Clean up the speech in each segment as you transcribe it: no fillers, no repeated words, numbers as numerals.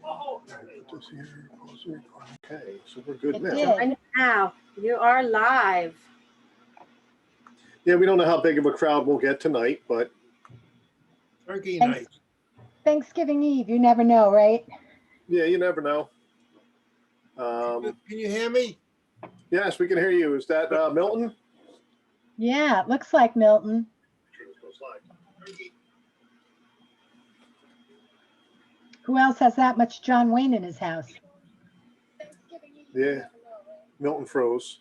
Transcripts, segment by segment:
Just here, pause the recording. Okay, so we're good It now. did. And now you are live. Yeah, we don't know how big of a crowd we'll get tonight, but Turkey Thanks. night. Thanksgiving Eve, you never know, right? yeah, you never know. Can you hear me? Yes, we can hear you. Is that Milton? Yeah, it looks like Milton. Who else has that much John Wayne in his house? Yeah, Milton froze.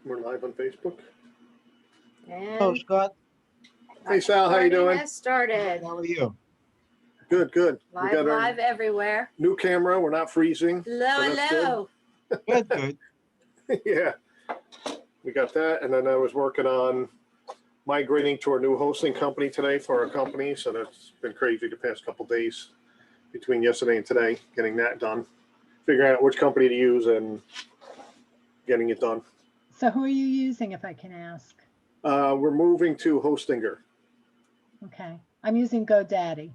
We're live on Facebook. Hello, And Scott. Hey, Sal, how you party doing? has started. How are you? Good, good. We Live, got our live everywhere. new camera. We're not freezing. Hello, So that's hello. Good, good. Yeah, we got that. And then I was working on migrating to our new hosting company today for our company. So that's been crazy the past couple days between yesterday and today, getting that done, figuring out which company to use and getting it done. So who are you using, if I can ask? We're moving to Hostinger. Okay, I'm using GoDaddy.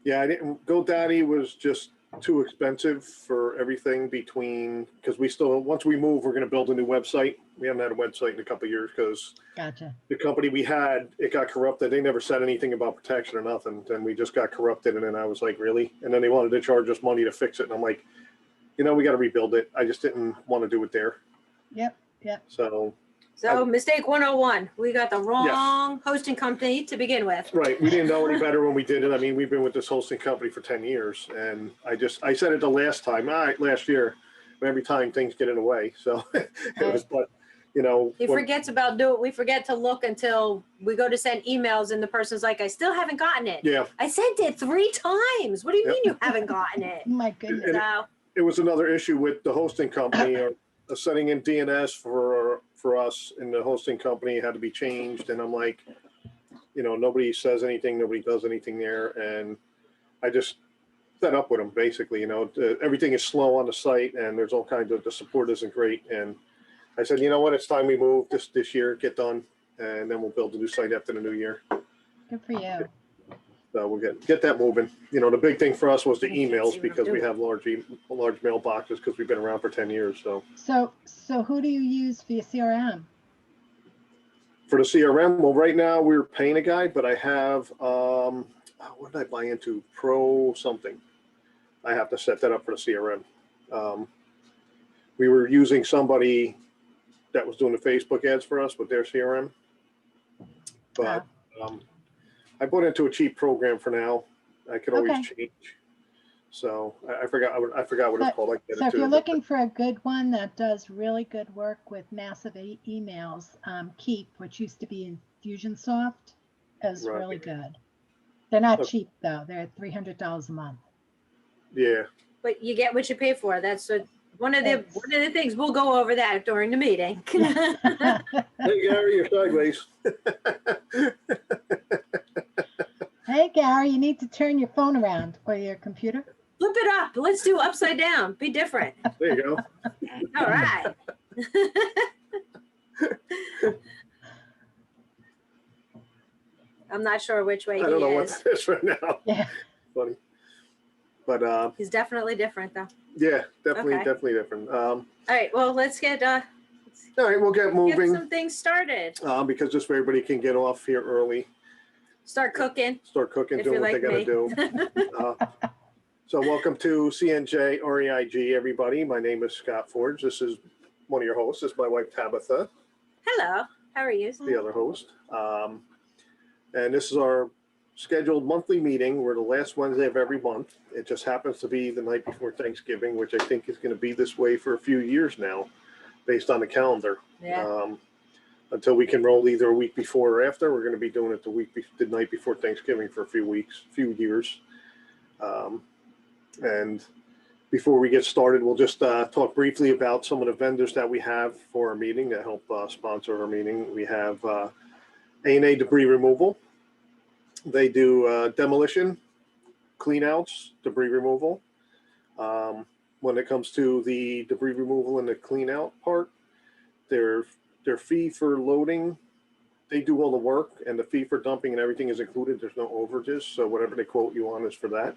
Yeah, GoDaddy was just too expensive for everything between, because once we move, we're going to build a new website. We haven't had a website in a couple of years because Gotcha. the company we had, it got corrupted. They never said anything about protection or nothing. Then we just got corrupted. And then I was like, really? And then they wanted to charge us money to fix it. And I'm like, we got to rebuild it. I just didn't want to do it there. Yep. So mistake 101. We got the wrong hosting company to begin with. Right. We didn't know any better when we did it. I mean, we've been with this hosting company for 10 years. And I said it the last year, but every time things get in the way. So it was, but He forgets about we forget to look until we go to send emails and the person's like, I still haven't gotten it. Yeah. I sent it 3 times. What do you mean you haven't gotten it? Oh my goodness. So, It was another issue with the hosting company or setting in DNS for us in the hosting company had to be changed. And I'm like, nobody says anything, nobody does anything there. And I just fed up with them basically, everything is slow on the site and there's all kinds of, the support isn't great. And I said, you know what, it's time we move this year, get done. And then we'll build a new site after the new year. Good for you. So we'll get that moving. The big thing for us was the emails because we have large mailboxes because we've been around for 10 years. So who do you use for your CRM? For the CRM, well, right now we're paying a guy, but I have, what did I buy into? Pro something. I have to set that up for the CRM. We were using somebody that was doing the Facebook ads for us with their CRM, but I bought into a cheap program for now. I could always change. So I forgot what it's called. So if you're looking for a good one that does really good work with massive emails, Keep, which used to be Infusionsoft, is really good. They're not cheap though. They're $300 a month. Yeah. But you get what you pay for. That's one of the things. We'll go over that during the meeting. Hey Gary, you're sideways. Hey Gary, you need to turn your phone around or your computer. Flip it up. Let's do upside down. Be different. There you go. All right. I'm not sure which way he is. I don't know what that is right now. Yeah. Funny. But he's definitely different though. Yeah, definitely different. All right, well, let's get all right, we'll get moving. Get some things started. Because just so everybody can get off here early. Start cooking, doing what they gotta do. So welcome to CNJ REIG, everybody. My name is Scott Forge. This is one of your hosts. This is my wife Tabitha. Hello, how are you? The other host. And this is our scheduled monthly meeting. We're the last Wednesday of every month. It just happens to be the night before Thanksgiving, which I think is going to be this way for a few years now, based on the calendar. Yeah. Until we can roll either a week before or after, we're going to be doing it the night before Thanksgiving for a few years. And before we get started, we'll just talk briefly about some of the vendors that we have for our meeting that help sponsor our meeting. We have A&A Debris Removal. They do demolition, cleanouts, debris removal. When it comes to the debris removal and the clean out part, their fee for loading they do all the work, and the fee for dumping and everything is included. There's no overages, so whatever they quote you on is for that.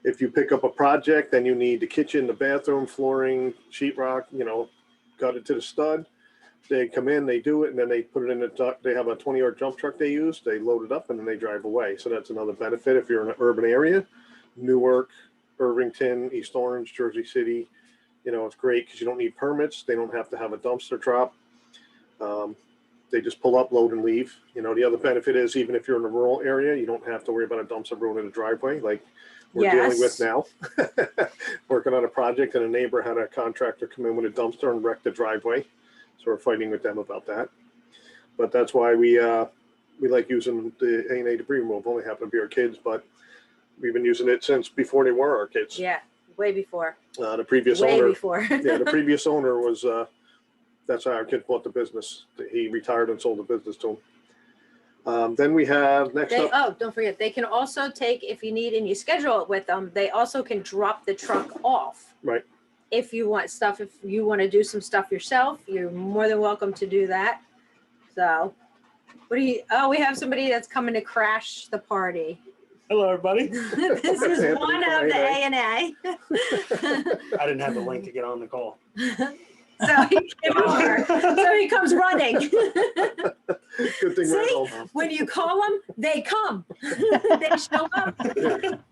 If you pick up a project, then you need the kitchen, the bathroom, flooring, sheetrock, got it to the stud. They come in, they do it, and then they put it in the truck. They have a 20-yard dump truck they use. They load it up, and then they drive away. So that's another benefit if you're in an urban area. Newark, Irvington, East Orange, Jersey City. It's great because you don't need permits. They don't have to have a dumpster drop. They just pull up, load, and leave. The other benefit is even if you're in a rural area, you don't have to worry about a dumpster ruining the driveway like we're dealing with now. Working on a project, and a neighbor had a contractor come in with a dumpster and wreck the driveway. So we're fighting with them about that. But that's why we like using the A&A debris removal. Only happen to be our kids, but we've been using it since before they were our kids. Yeah, way before. The previous Way owner. before. Yeah, the previous owner was. That's how our kid bought the business. He retired and sold the business to him. Then we have next up. Don't forget, they can also take, if you need and you schedule it with them, they also can drop the truck off. Right. If you want stuff, if you want to do some stuff yourself, you're more than welcome to do that. So, we have somebody that's coming to crash the party. Hello, everybody. This is one of the A&A. I didn't have the link to get on the call. So he came over. So he comes running. Good thing we're See, home. when you call them, they come. They show up.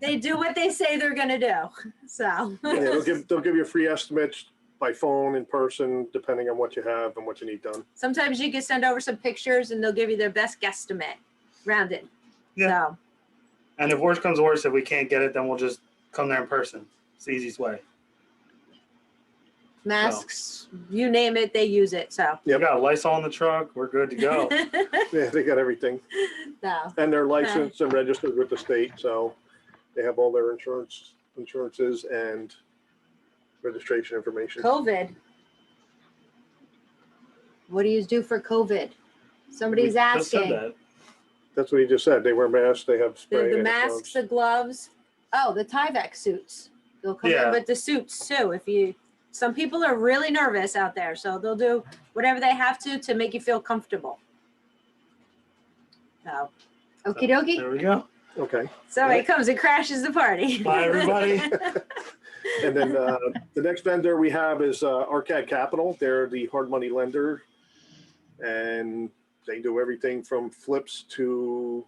They do what they say they're going to do. So Yeah, they'll give you free estimates by phone, in person, depending on what you have and what you need done. sometimes you can send over some pictures and they'll give you their best guesstimate, rounded. Yeah. So And if worse comes to worse, if we can't get it, then we'll just come there in person. It's the easiest way. masks, you name it, they use it. So We got Lysol in the truck. We're good to go. Yeah, they got everything. no. And they're licensed and registered with the state, so they have all their insurances and registration information. COVID. What do you do for COVID? Somebody's We just said asking. that. That's what he just said. They wear masks, they have spray. The and masks, gloves. the gloves. Oh, the Tyvek suits. They'll come Yeah. in with the suits too. Some people are really nervous out there, so they'll do whatever they have to make you feel comfortable. So, okie dokie. There we go. Okay. Somebody comes and crashes the party. Bye, everybody. And then the next vendor we have is Arcad Capital. They're the hard money lender, and they do everything from flips to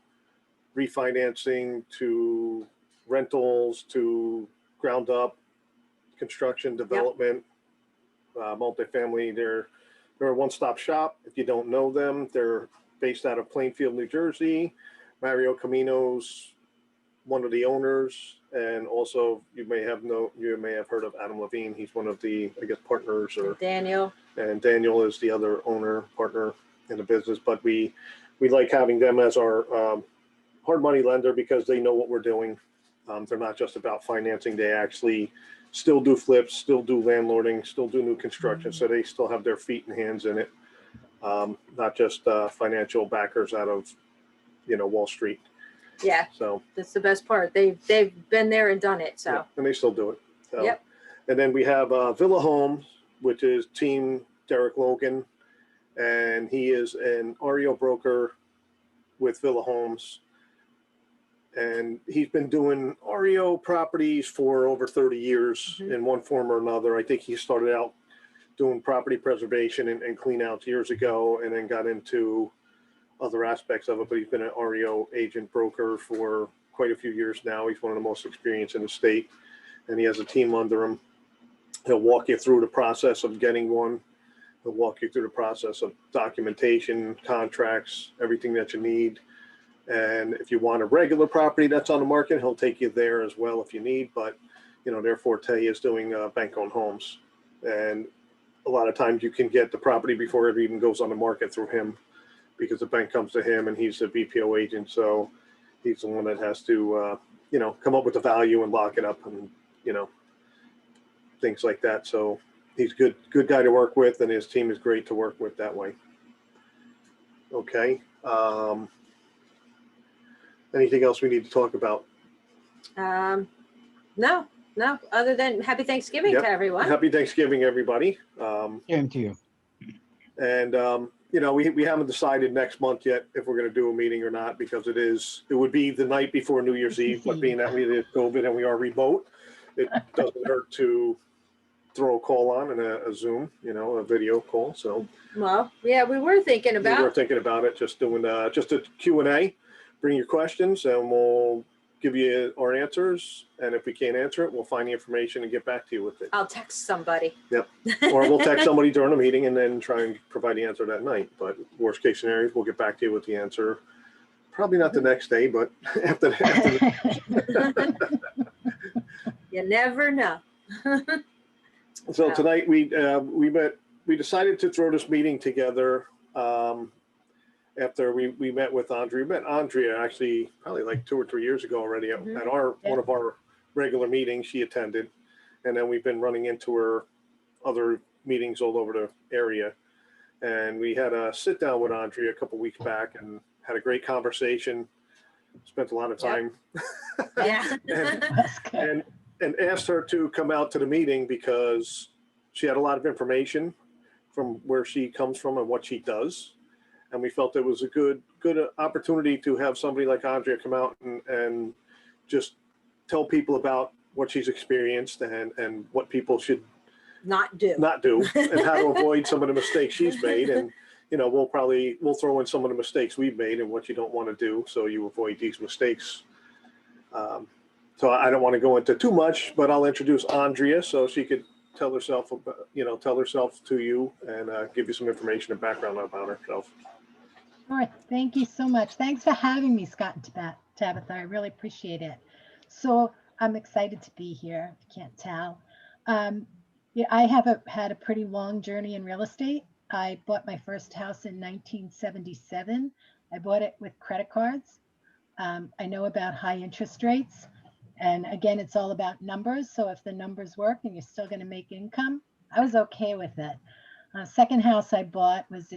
refinancing to rentals to ground up construction, development, multifamily. They're a one-stop shop. If you don't know them, they're based out of Plainfield, New Jersey. Mario Camino's one of the owners, and also you may have heard of Adam Levine. He's one of the, I guess, partners, Daniel. and Daniel is the other owner partner in the business. But we like having them as our hard money lender because they know what we're doing. They're not just about financing. They actually still do flips, still do landlording, still do new construction. So they still have their feet and hands in it. Not just financial backers out of, Wall Street. Yeah, So, that's the best part. They've been there and done it. So yeah, and they still do it. So, Yep. And then we have Villa Homes, which is Team Derek Logan. And he is an REO broker with Villa Homes. And he's been doing REO properties for over 30 years in one form or another. I think he started out doing property preservation and clean outs years ago, and then got into other aspects of it. But he's been an REO agent broker for quite a few years now. He's one of the most experienced in the state, and he has a team under him. He'll walk you through the process of getting one. He'll walk you through the process of documentation, contracts, everything that you need. And if you want a regular property that's on the market, he'll take you there as well if you need. But, their forte is doing bank-owned homes. And a lot of times you can get the property before it even goes on the market through him, because the bank comes to him and he's a BPO agent. So he's the one that has to, come up with the value and lock it up and, things like that. So he's good guy to work with, and his team is great to work with that way. Okay. Anything else we need to talk about? no, other than happy Thanksgiving Yep. to everyone. Happy Thanksgiving, everybody. Same to you. And you know, we haven't decided next month yet if we're going to do a meeting or not, because it would be the night before New Year's Eve, but being that we did COVID and we are remote, it doesn't hurt to throw a call on and a Zoom, you know, a video call. So Well, yeah, we were thinking we were about, thinking about it, just doing just a Q&A, bring your questions and we'll give you our answers. And if we can't answer it, we'll find the information and get back to you with it. I'll text somebody. Yep. Or we'll text somebody during the meeting and then try and provide the answer that night. But worst case scenarios, we'll get back to you with the answer. Probably not the next day, but after You never know. So tonight we decided to throw this meeting together after we met with Andrea. We met Andrea actually probably like 2 or 3 years ago already at one of our regular meetings she attended. And then we've been running into her other meetings all over the area. And we had a sit down with Andrea a couple weeks back and had a great conversation. Spent a lot of time. Yeah. and asked her to come out to the meeting because she had a lot of information from where she comes from and what she does. And we felt it was a good opportunity to have somebody like Andrea come out and just tell people about what she's experienced and what people should Not do. and how to avoid some of the mistakes she's made. And, you know, we'll throw in some of the mistakes we've made and what you don't want to do so you avoid these mistakes. So I don't want to go into too much, but I'll introduce Andrea so she could tell herself to you and give you some information and background about herself. All right, thank you so much. Thanks for having me, Scott and Tabitha. I really appreciate it. So I'm excited to be here, if you can't tell. Yeah, I have had a pretty long journey in real estate. I bought my first house in 1977. I bought it with credit cards. I know about high interest rates. And again, it's all about numbers. So if the numbers work and you're still going to make income, I was okay with it. Second house I bought was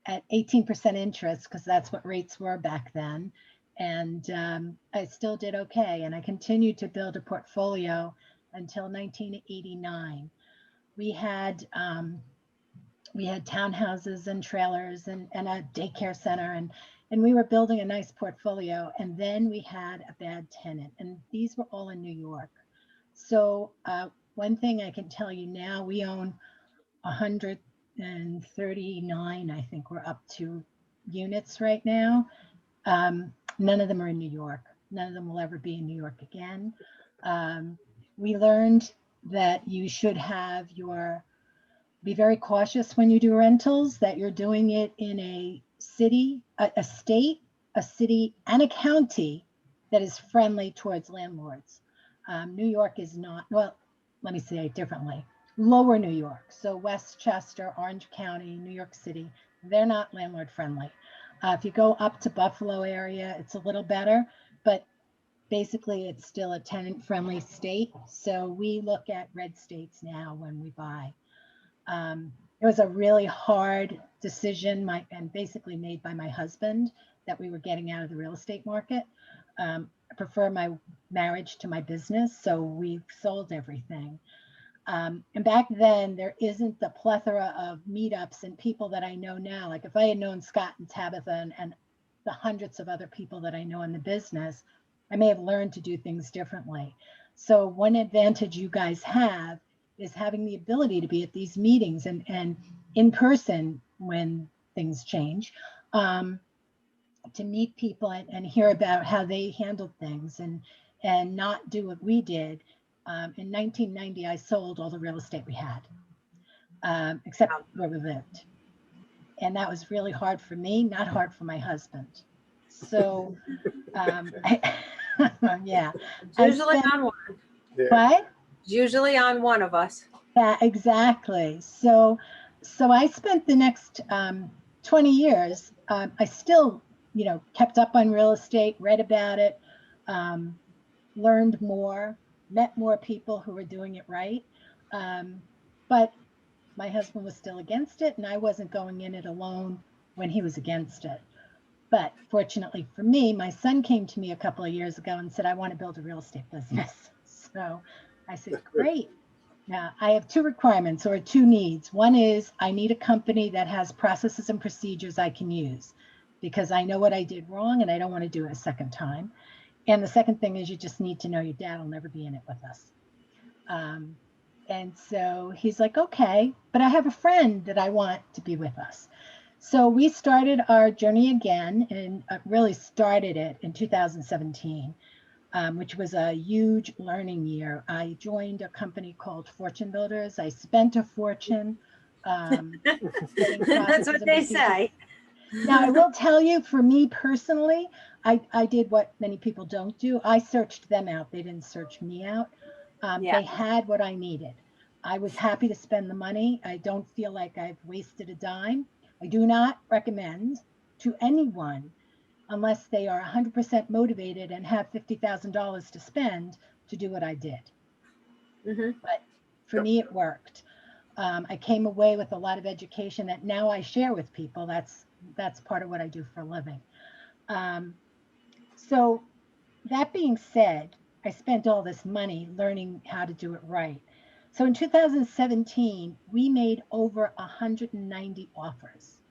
at 18% interest because that's what rates were back then. And I still did okay. And I continued to build a portfolio until 1989. We had townhouses and trailers and a daycare center, and we were building a nice portfolio. And then we had a bad tenant, and these were all in New York. So one thing I can tell you now, we own 139, I think we're up to units right now. None of them are in New York. None of them will ever be in New York again. We learned that you should be very cautious when you do rentals, that you're doing it in a city, a state, a city, and a county that is friendly towards landlords. New York is not, well, let me say it differently. Lower New York, so Westchester, Orange County, New York City, they're not landlord friendly. If you go up to Buffalo area, it's a little better, but basically it's still a tenant friendly state. So we look at red states now when we buy. It was a really hard decision and basically made by my husband that we were getting out of the real estate market. I prefer my marriage to my business, so we sold everything. And back then, there isn't the plethora of meetups and people that I know now. Like if I had known Scott and Tabitha and the hundreds of other people that I know in the business, I may have learned to do things differently. So one advantage you guys have is having the ability to be at these meetings and in person when things change, to meet people and hear about how they handled things and not do what we did. In 1990, I sold all the real estate we had, except where we lived. And that was really hard for me, not hard for my husband. So, yeah. It's usually on one. Yeah. What? Usually on one of us. Yeah, exactly. So I spent the next 20 years, I still, kept up on real estate, read about it, learned more, met more people who were doing it right. But my husband was still against it, and I wasn't going in it alone when he was against it. But fortunately for me, my son came to me a couple of years ago and said, I want to build a real estate business. So I said, great. Now, I have two requirements or two needs. One is I need a company that has processes and procedures I can use because I know what I did wrong and I don't want to do it a second time. And the second thing is you just need to know your dad will never be in it with us. And so he's like, okay, but I have a friend that I want to be with us. So we started our journey again and really started it in 2017. Which was a huge learning year. I joined a company called Fortune Builders. I spent a fortune. Getting That's processes what and they procedures. say. Now, I will tell you, for me personally, I did what many people don't do. I searched them out. They didn't search me out. Yeah. They had what I needed. I was happy to spend the money. I don't feel like I've wasted a dime. I do not recommend to anyone unless they are 100% motivated and have $50,000 to spend to do what I did. Mhm. But for Yep. me, it worked. I came away with a lot of education that now I share with people. That's part of what I do for a living. So that being said, I spent all this money learning how to do it right. So in 2017, we made over 190 offers.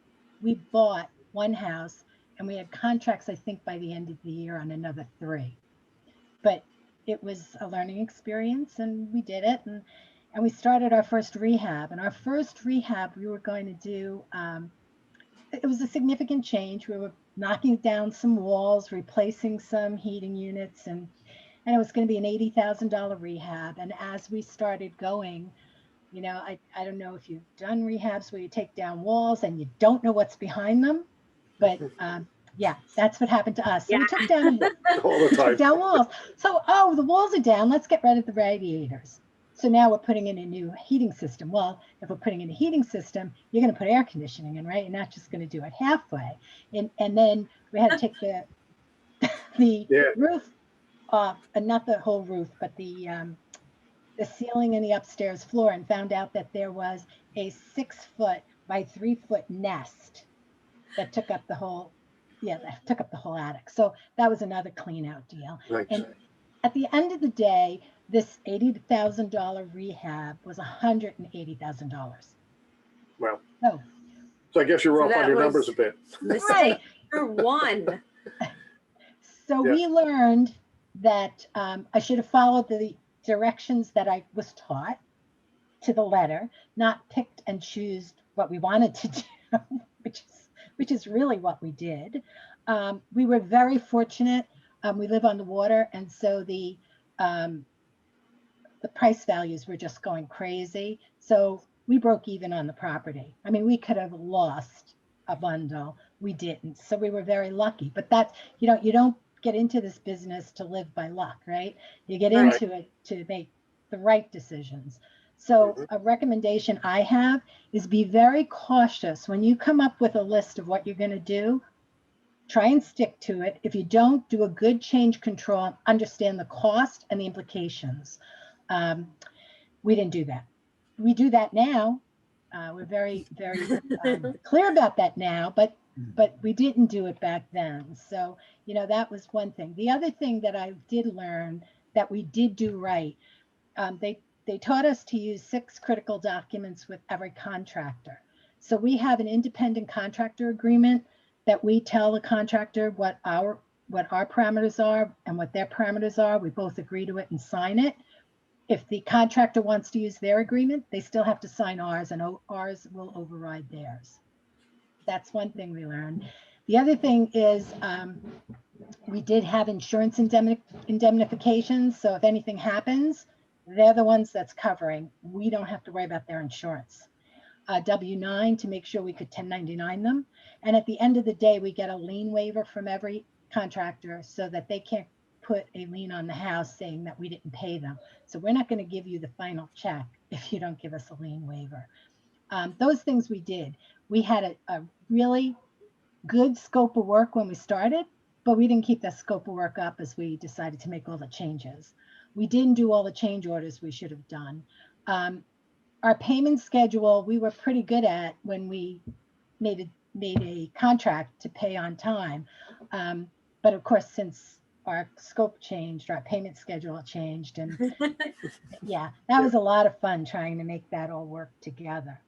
We bought one house and we had contracts, I think, by the end of the year on another 3. But it was a learning experience and we did it. And we started our first rehab. And our first rehab, we were going to do, it was a significant change. We were knocking down some walls, replacing some heating units, and it was going to be an $80,000 rehab. And as we started going, I don't know if you've done rehabs where you take down walls and you don't know what's behind them, but yeah, that's what happened to us. So we took down All the we took time. down walls. So, oh, the walls are down. Let's get rid of the radiators. So now we're putting in a new heating system. Well, if we're putting in a heating system, you're going to put air conditioning in, right? You're not just going to do it halfway. And then we had to take the Yeah. roof off, not the whole roof, but the ceiling in the upstairs floor, and found out that there was a 6-foot by 3-foot nest that took up the whole, that took up the whole attic. So that was another clean out deal. Nice. And at the end of the day, this $80,000 rehab was $180,000. Wow. So So I guess you're So off that on your was- numbers a bit. Mistake number one. So Yeah. we learned that I should have followed the directions that I was taught to the letter, not picked and choose what we wanted to do, which is really what we did. We were very fortunate. We live on the water, and so the price values were just going crazy. So we broke even on the property. I mean, we could have lost a bundle. We didn't. So we were very lucky. But that's, you don't get into this business to live by luck, right? You get Right. into it to make the right decisions. So a recommendation I have is be very cautious when you come up with a list of what you're going to do. Try and stick to it. If you don't, do a good change control, understand the cost and the implications. We didn't do that. We do that now. We're very, very clear about that now, but we didn't do it back then. So, that was one thing. The other thing that I did learn that we did do right, they taught us to use 6 critical documents with every contractor. So we have an independent contractor agreement that we tell the contractor what our parameters are and what their parameters are. We both agree to it and sign it. If the contractor wants to use their agreement, they still have to sign ours, and ours will override theirs. That's one thing we learned. The other thing is we did have insurance indemnifications. So if anything happens, they're the ones that's covering. We don't have to worry about their insurance. W-9 to make sure we could 1099 them. And at the end of the day, we get a lien waiver from every contractor so that they can't put a lien on the house saying that we didn't pay them. So we're not going to give you the final check if you don't give us a lien waiver. Those things we did. We had a really good scope of work when we started, but we didn't keep that scope of work up as we decided to make all the changes. We didn't do all the change orders we should have done. Our payment schedule, we were pretty good at when we made a contract to pay on time. But of course, since our scope changed, our payment schedule changed. And yeah, that was a lot of fun trying to make that all work together.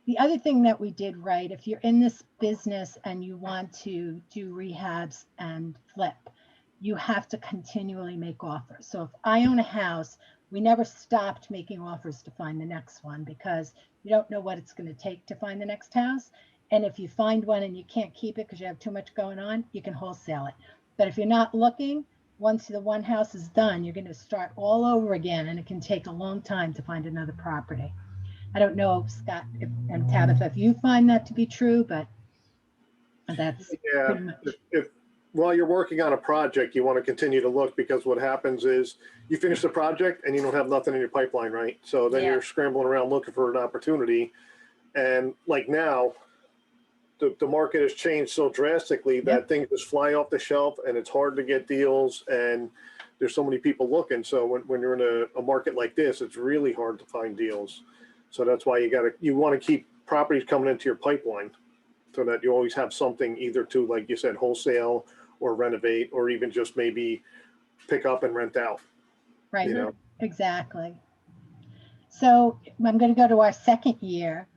The other thing that we did right, if you're in this business and you want to do rehabs and flip, you have to continually make offers. So if I own a house, we never stopped making offers to find the next one because you don't know what it's going to take to find the next house. And if you find one and you can't keep it because you have too much going on, you can wholesale it. But if you're not looking, once the one house is done, you're going to start all over again, and it can take a long time to find another property. I don't know, Scott and Tabitha, if you find that to be true, but that's Yeah, pretty much. if while you're working on a project, you want to continue to look, because what happens is you finish the project and you don't have nothing in your pipeline, right? So then Yeah. you're scrambling around looking for an opportunity. And like now, the market has changed so drastically that things just fly off the shelf and it's hard to get deals, and there's so many people looking. So when you're in a market like this, it's really hard to find deals. So that's why you want to keep properties coming into your pipeline so that you always have something either to, like you said, wholesale or renovate, or even just maybe pick up and rent out. Right, You know? exactly. So I'm going to go to our second year.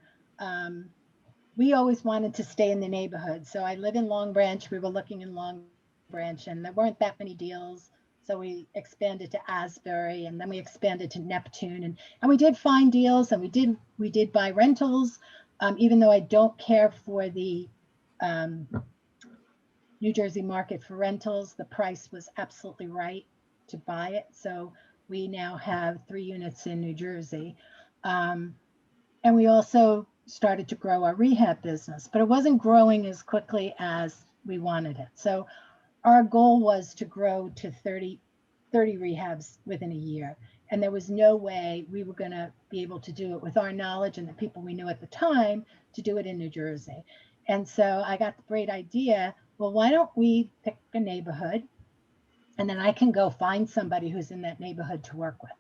We always wanted to stay in the neighborhood. So I live in Long Branch. We were looking in Long Branch and there weren't that many deals. So we expanded to Asbury, and then we expanded to Neptune, and we did find deals, and we did buy rentals. Even though I don't care for the New Jersey market for rentals, the price was absolutely right to buy it. So we now have 3 units in New Jersey. And we also started to grow our rehab business, but it wasn't growing as quickly as we wanted it. So our goal was to grow to 30 rehabs within a year. And there was no way we were going to be able to do it with our knowledge and the people we knew at the time to do it in New Jersey. And so I got the great idea, well, why don't we pick a neighborhood, and then I can go find somebody who's in that neighborhood to work with.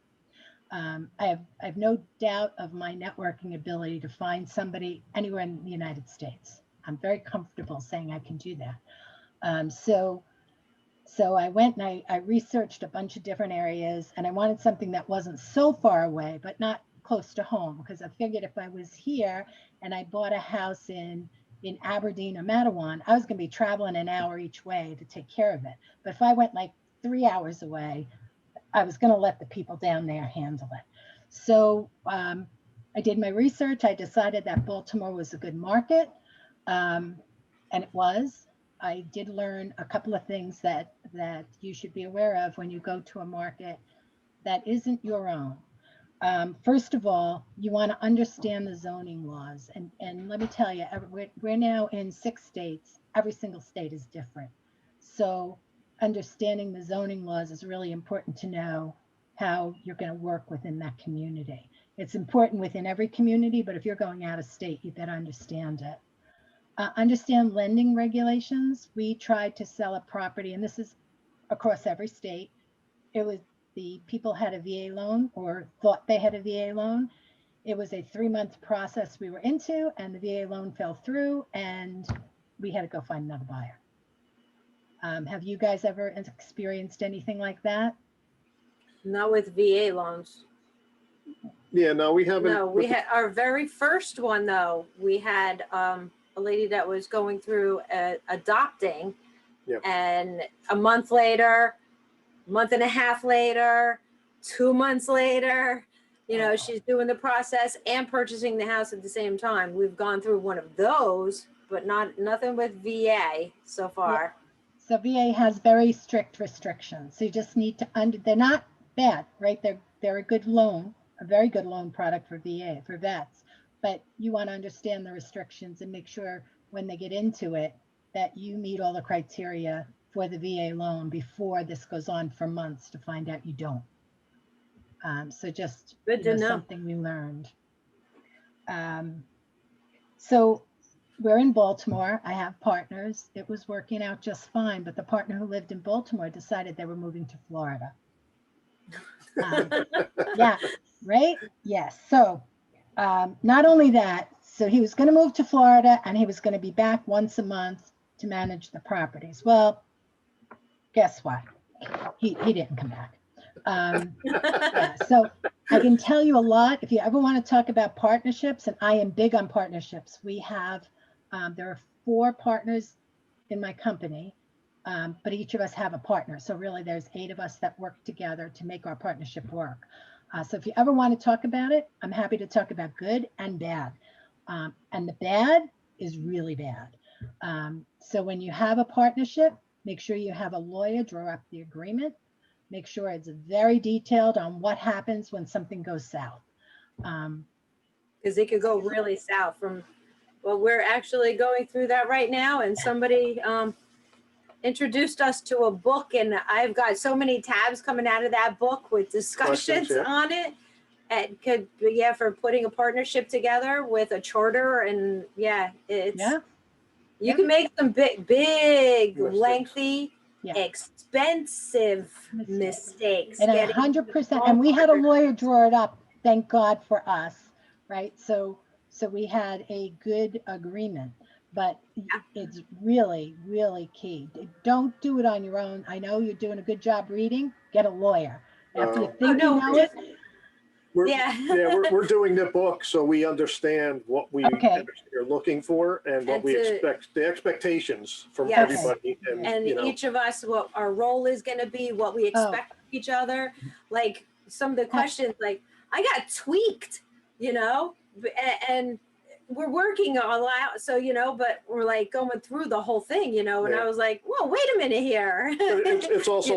I have no doubt of my networking ability to find somebody anywhere in the United States. I'm very comfortable saying I can do that. So I went and I researched a bunch of different areas, and I wanted something that wasn't so far away, but not close to home, because I figured if I was here and I bought a house in Aberdeen or Matawan, I was going to be traveling an hour each way to take care of it. But if I went like 3 hours away, I was going to let the people down there handle it. So I did my research. I decided that Baltimore was a good market, and it was. I did learn a couple of things that you should be aware of when you go to a market that isn't your own. First of all, you want to understand the zoning laws. And let me tell you, we're now in 6 states. Every single state is different. So understanding the zoning laws is really important to know how you're going to work within that community. It's important within every community, but if you're going out of state, you better understand it. Understand lending regulations. We tried to sell a property, and this is across every state. It was the people had a VA loan or thought they had a VA loan. It was a 3-month process we were into, and the VA loan fell through, and we had to go find another buyer. Have you guys ever experienced anything like that? Not with VA loans. Yeah, no, we haven't. No, we had our very first one though. We had a lady that was going through adopting, and a month later, month and a half later, 2 months later, she's doing the process and purchasing the house at the same time. We've gone through one of those, but nothing with VA so far. Yeah. So VA has very strict restrictions. So you just need to they're not bad, right? They're a good loan, a very good loan product for VA, for vets. But you want to understand the restrictions and make sure when they get into it that you meet all the criteria for the VA loan before this goes on for months to find out you don't. So just Good to know. something we learned. So we're in Baltimore. I have partners. It was working out just fine, but the partner who lived in Baltimore decided they were moving to Florida. Yeah, right? Yes. So not only that, so he was going to move to Florida and he was going to be back once a month to manage the properties. Well, guess what? He didn't come back. Yeah, so I can tell you a lot. If you ever want to talk about partnerships, and I am big on partnerships, we have, there are 4 partners in my company, but each of us have a partner. So really there's 8 of us that work together to make our partnership work. So if you ever want to talk about it, I'm happy to talk about good and bad. And the bad is really bad. So when you have a partnership, make sure you have a lawyer draw up the agreement. Make sure it's very detailed on what happens when something goes south. Because it could go really south from, well, we're actually going through that right now. And somebody introduced us to a book, and I've got so many tabs coming out of that book with discussions yeah. on it. And could, yeah, for putting a partnership together with a charter. And yeah, it's, Yeah. you Yeah. can make some big, Mistakes. lengthy, Yeah. expensive mistakes. And getting 100%. And we had a lawyer draw it up. Thank God for us, right? So we had a good agreement, but it's really, really key. Don't do it on your own. I know you're doing a good job reading. Get a lawyer. After you think no, you know it. We're doing the book, so we understand what we Okay. are looking for and what And we to- expect, the expectations from Yes. everybody. And you know, each of us, what our role is going to be, what we expect of each other. Like some of the questions, like I got tweaked, and we're working a lot. So, but we're like going through the whole thing, and Yeah. I was like, whoa, wait a minute here. it's also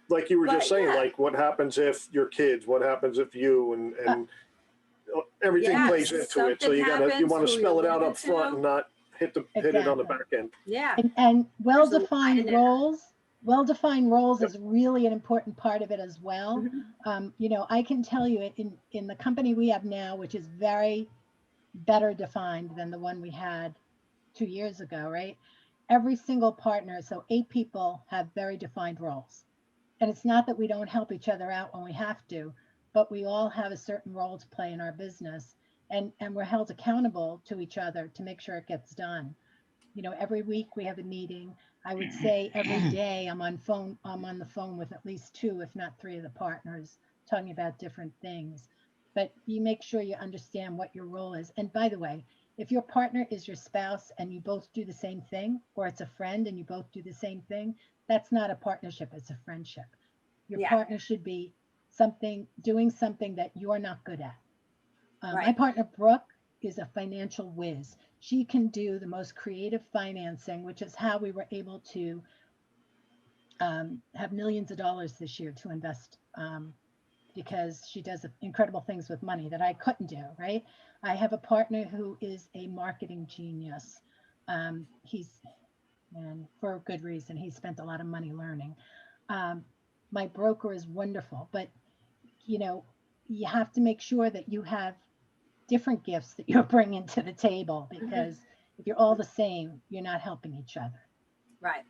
like you were just saying, yeah. like what happens if your kids, what happens if you, and everything Yes, plays into it. So something you happens, want to who spell it you're out living up front to. and not hit it on the back end. Yeah. And There's a lot well-defined in it. roles. Well-defined roles is really an important part of it as well. Mhm. I can tell you in the company we have now, which is very better defined than the one we had 2 years ago, right? Every single partner, so 8 people have very defined roles. And it's not that we don't help each other out when we have to, but we all have a certain role to play in our business. And we're held accountable to each other to make sure it gets done. Every week we have a meeting. I would say every day I'm on the phone with at least 2, if not 3 of the partners talking about different things. But you make sure you understand what your role is. And by the way, if your partner is your spouse and you both do the same thing, or it's a friend and you both do the same thing, that's not a partnership, it's a friendship. Your Yeah. partner should be doing something that you're not good at. My Right. partner, Brooke, is a financial whiz. She can do the most creative financing, which is how we were able to have millions of dollars this year to invest, because she does incredible things with money that I couldn't do, right? I have a partner who is a marketing genius. And for a good reason, he spent a lot of money learning. My broker is wonderful, but you have to make sure that you have different gifts that you're bringing to the table, because if you're all the same, you're not helping each other. Right.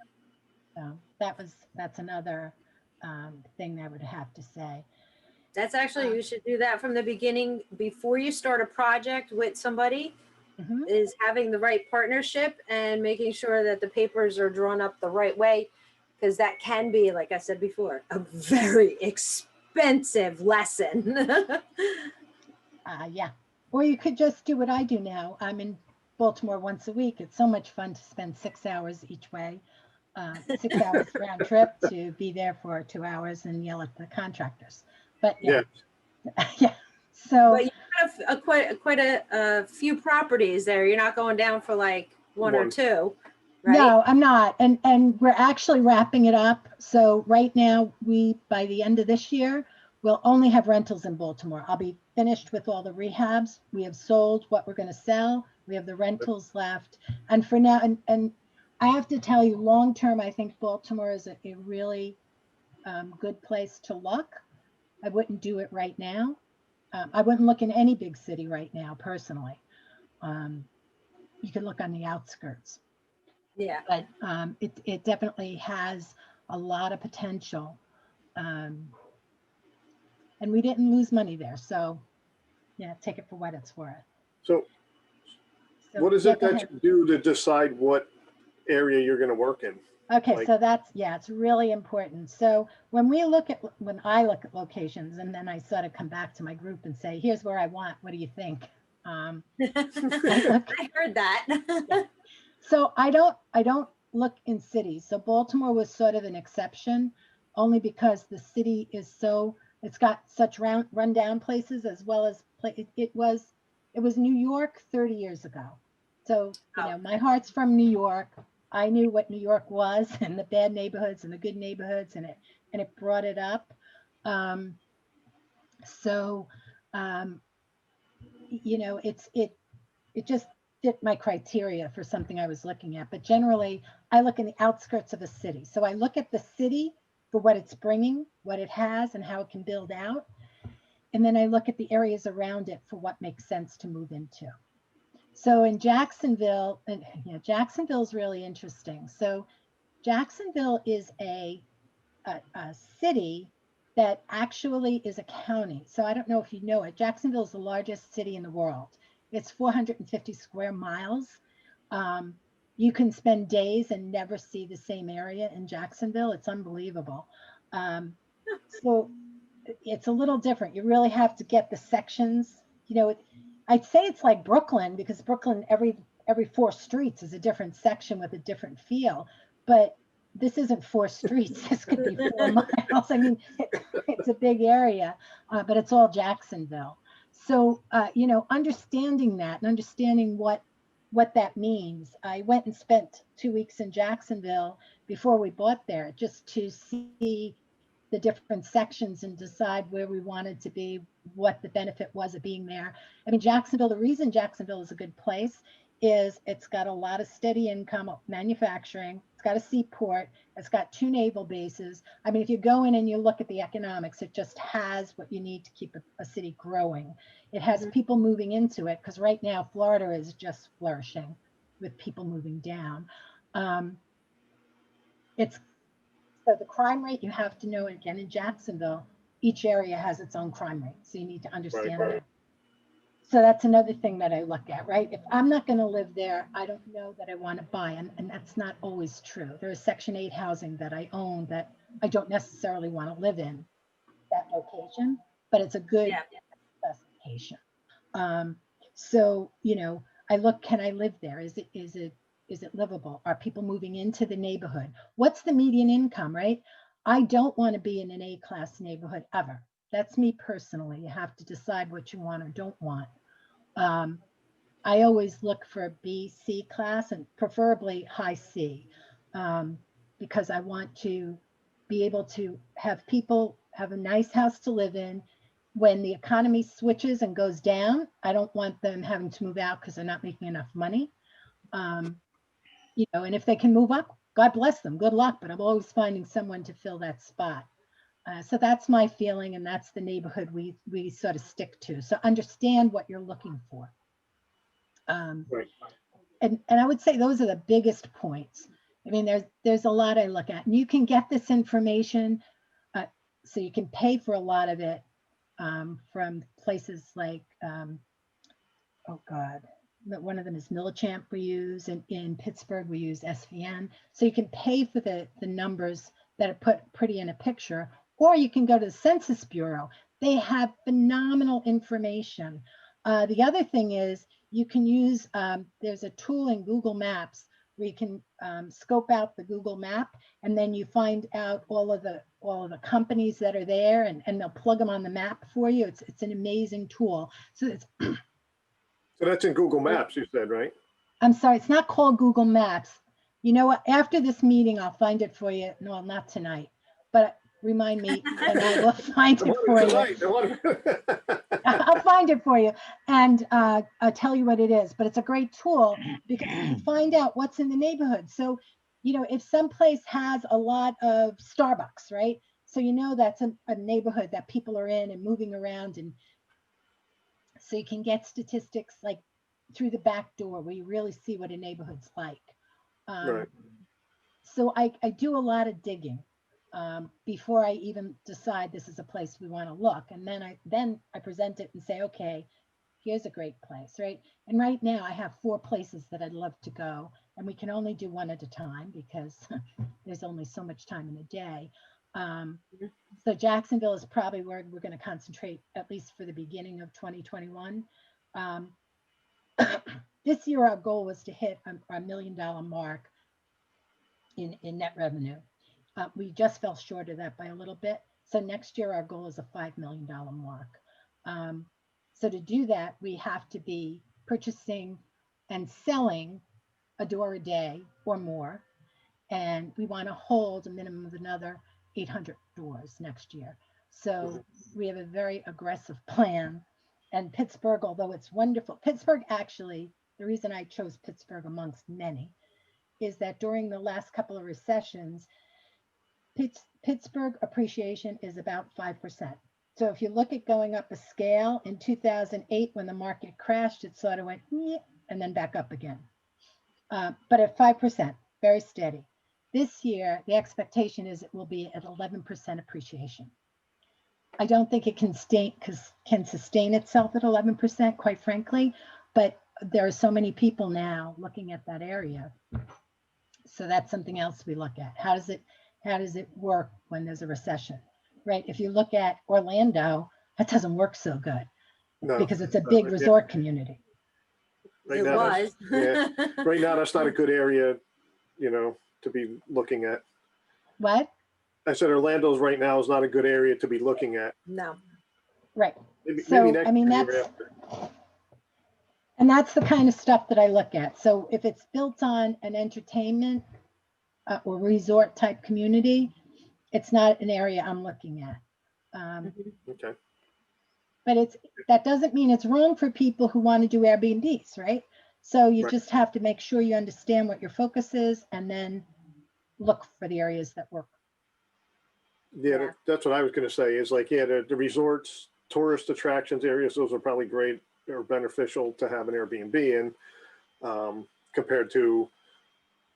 So that's another thing that I would have to say. That's actually, you should do that from the beginning before you start a project with somebody. Is having the right partnership and making sure that the papers are drawn up the right way, because that can be, like I said before, a very expensive lesson. Yeah. Or you could just do what I do now. I'm in Baltimore once a week. It's so much fun to spend 6 hours each way, 6 hours round trip to be there for 2 hours and yell at the contractors. But yeah. So, but you have quite a few properties there. You're not going down for like one or 2, right? No, I'm not. And we're actually wrapping it up. So right now, by the end of this year, we'll only have rentals in Baltimore. I'll be finished with all the rehabs. We have sold what we're going to sell. We have the rentals left. And for now, and I have to tell you, long term, I think Baltimore is a really good place to look. I wouldn't do it right now. I wouldn't look in any big city right now, personally. You can look on the outskirts. Yeah. But it definitely has a lot of potential. And we didn't lose money there. So yeah, take it for what it's worth. So what is it that you do to decide what area you're going to work in? Okay, Like- so that's, yeah, it's really important. So when I look at locations, and then I sort of come back to my group and say, here's where I want, what do you think? I look- I heard that. So I don't look in cities. So Baltimore was sort of an exception, only because the city is it's got such rundown places, as well as it was New York 30 years ago. So, Oh. my heart's from New York. I knew what New York was, and the bad neighborhoods and the good neighborhoods, and it brought it up. So, it just fit my criteria for something I was looking at. But generally, I look in the outskirts of a city. So I look at the city for what it's bringing, what it has, and how it can build out. And then I look at the areas around it for what makes sense to move into. So in Jacksonville, and Jacksonville is really interesting. So Jacksonville is a city that actually is a county. So I don't know if you know it. Jacksonville is the largest city in the world. It's 450 square miles. You can spend days and never see the same area in Jacksonville. It's unbelievable. So it's a little different. You really have to get the sections. I'd say it's like Brooklyn, because Brooklyn, every 4 streets is a different section with a different feel. But this isn't 4 streets. This could be 4 miles. I mean, it's a big area, but it's all Jacksonville. So, understanding that and understanding what that means. I went and spent 2 weeks in Jacksonville before we bought there, just to see the different sections and decide where we wanted to be, what the benefit was of being there. I mean, Jacksonville, the reason Jacksonville is a good place is it's got a lot of steady income manufacturing. It's got a seaport. It's got 2 naval bases. I mean, if you go in and you look at the economics, it just has what you need to keep a city growing. It has people moving into it, because right now Florida is just flourishing with people moving down. So the crime rate, you have to know, again, in Jacksonville, each area has its own crime rate. So you need to understand that. So that's another thing that I look at, right? If I'm not going to live there, I don't know that I want to buy. And that's not always true. There is Section 8 housing that I own that I don't necessarily want to live in that location, but it's a good classification. So, I look, can I live there? Is it livable? Are people moving into the neighborhood? What's the median income, right? I don't want to be in an A-class neighborhood ever. That's me personally. You have to decide what you want or don't want. I always look for B, C class, and preferably high C, because I want to be able to have people have a nice house to live in. When the economy switches and goes down, I don't want them having to move out because they're not making enough money. And if they can move up, God bless them, good luck, but I'm always finding someone to fill that spot. So that's my feeling, and that's the neighborhood we sort of stick to. So understand what you're looking for. Right. And I would say those are the biggest points. I mean, there's a lot I look at, and you can get this information, so you can pay for a lot of it from places like, oh God, one of them is Millichamp we use, and in Pittsburgh we use SVN. So you can pay for the numbers that are put pretty in a picture, or you can go to the Census Bureau. They have phenomenal information. The other thing is you can use, there's a tool in Google Maps where you can scope out the Google map, and then you find out all of the companies that are there, and they'll plug them on the map for you. It's an amazing tool. So it's So that's in Google Maps, you said, right? I'm sorry, it's not called Google Maps. You know what? After this meeting, I'll find it for you. No, not tonight, but remind me, and I will find it for you. I'll find it for you, and I'll tell you what it is. But it's a great tool because you can find out what's in the neighborhood. So, if some place has a lot of Starbucks, right? So that's a neighborhood that people are in and moving around, and so you can get statistics like through the back door where you really see what a neighborhood's like. Right. So I do a lot of digging before I even decide this is a place we want to look. And then I present it and say, okay, here's a great place, right? And right now I have 4 places that I'd love to go. and we can only do one at a time because there's only so much time in a day. So Jacksonville is probably where we're going to concentrate, at least for the beginning of 2021. This year, our goal was to hit our $1 million mark in net revenue. We just fell short of that by a little bit. So next year, our goal is a $5 million mark. So to do that, we have to be purchasing and selling a door a day or more. And we want to hold a minimum of another 800 doors next year. So we have a very aggressive plan. And Pittsburgh, although it's wonderful, Pittsburgh actually, the reason I chose Pittsburgh amongst many is that during the last couple of recessions, Pittsburgh appreciation is about 5%. So if you look at going up a scale in 2008, when the market crashed, it sort of went and then back up again. But at 5%, very steady. This year, the expectation is it will be at 11% appreciation. I don't think it can sustain itself at 11%, quite frankly, but there are so many people now looking at that area. So that's something else we look at. How does it work when there's a recession, right? If you look at Orlando, that doesn't work so good because it's a big resort community. Right now, that's not a good area, to be looking at. What? I said Orlando's right now is not a good area to be looking at. No. Right. Maybe I mean, that's the kind of stuff that I look at. So if it's built on an entertainment or resort type community, it's not an area I'm looking at. Okay. But that doesn't mean it's wrong for people who want to do Airbnbs, right? So you just have to make sure you understand what your focus is and then look for the areas that work. Yeah, that's what I was going to say is like, the resorts, tourist attractions areas, those are probably great or beneficial to have an Airbnb in compared to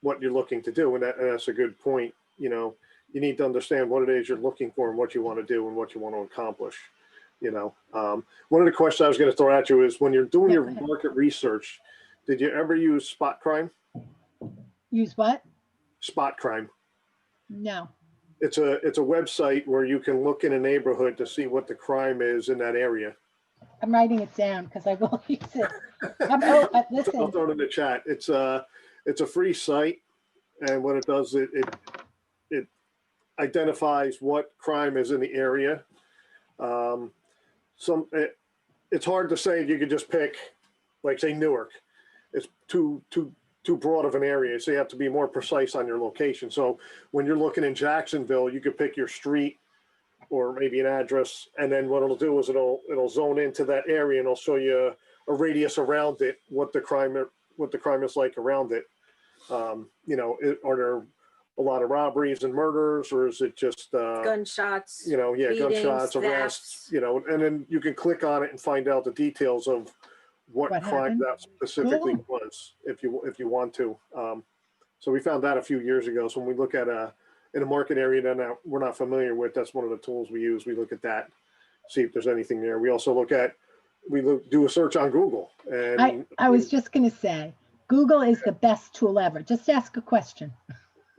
what you're looking to do. And that's a good point. You need to understand what it is you're looking for and what you want to do and what you want to accomplish. One of the questions I was going to throw at you is when you're doing your market research, did you ever use Spot Crime? Use what? Spot Crime. No. It's a website where you can look in a neighborhood to see what the crime is in that area. I'm writing it down because I will use it. Listen. I'll throw it in the chat. It's a free site, and what it does, it identifies what crime is in the area. It's hard to say. You could just pick, like say Newark. It's too broad of an area, so you have to be more precise on your location. So when you're looking in Jacksonville, you could pick your street or maybe an address, and then what it'll do is it'll zone into that area and it'll show you a radius around it, what the crime is like around it. Are there a lot of robberies and murders, or is it just gunshots? Beatings, gunshots, arrests. thefts. And then you can click on it and find out the details of what crime happened? that specifically was, if you want to. So we found that a few years ago. So when we look at in a market area that we're not familiar with, that's one of the tools we use. We look at that, see if there's anything there. We also do a search on Google. And I was just going to say, Google is the best tool ever. Just ask a question.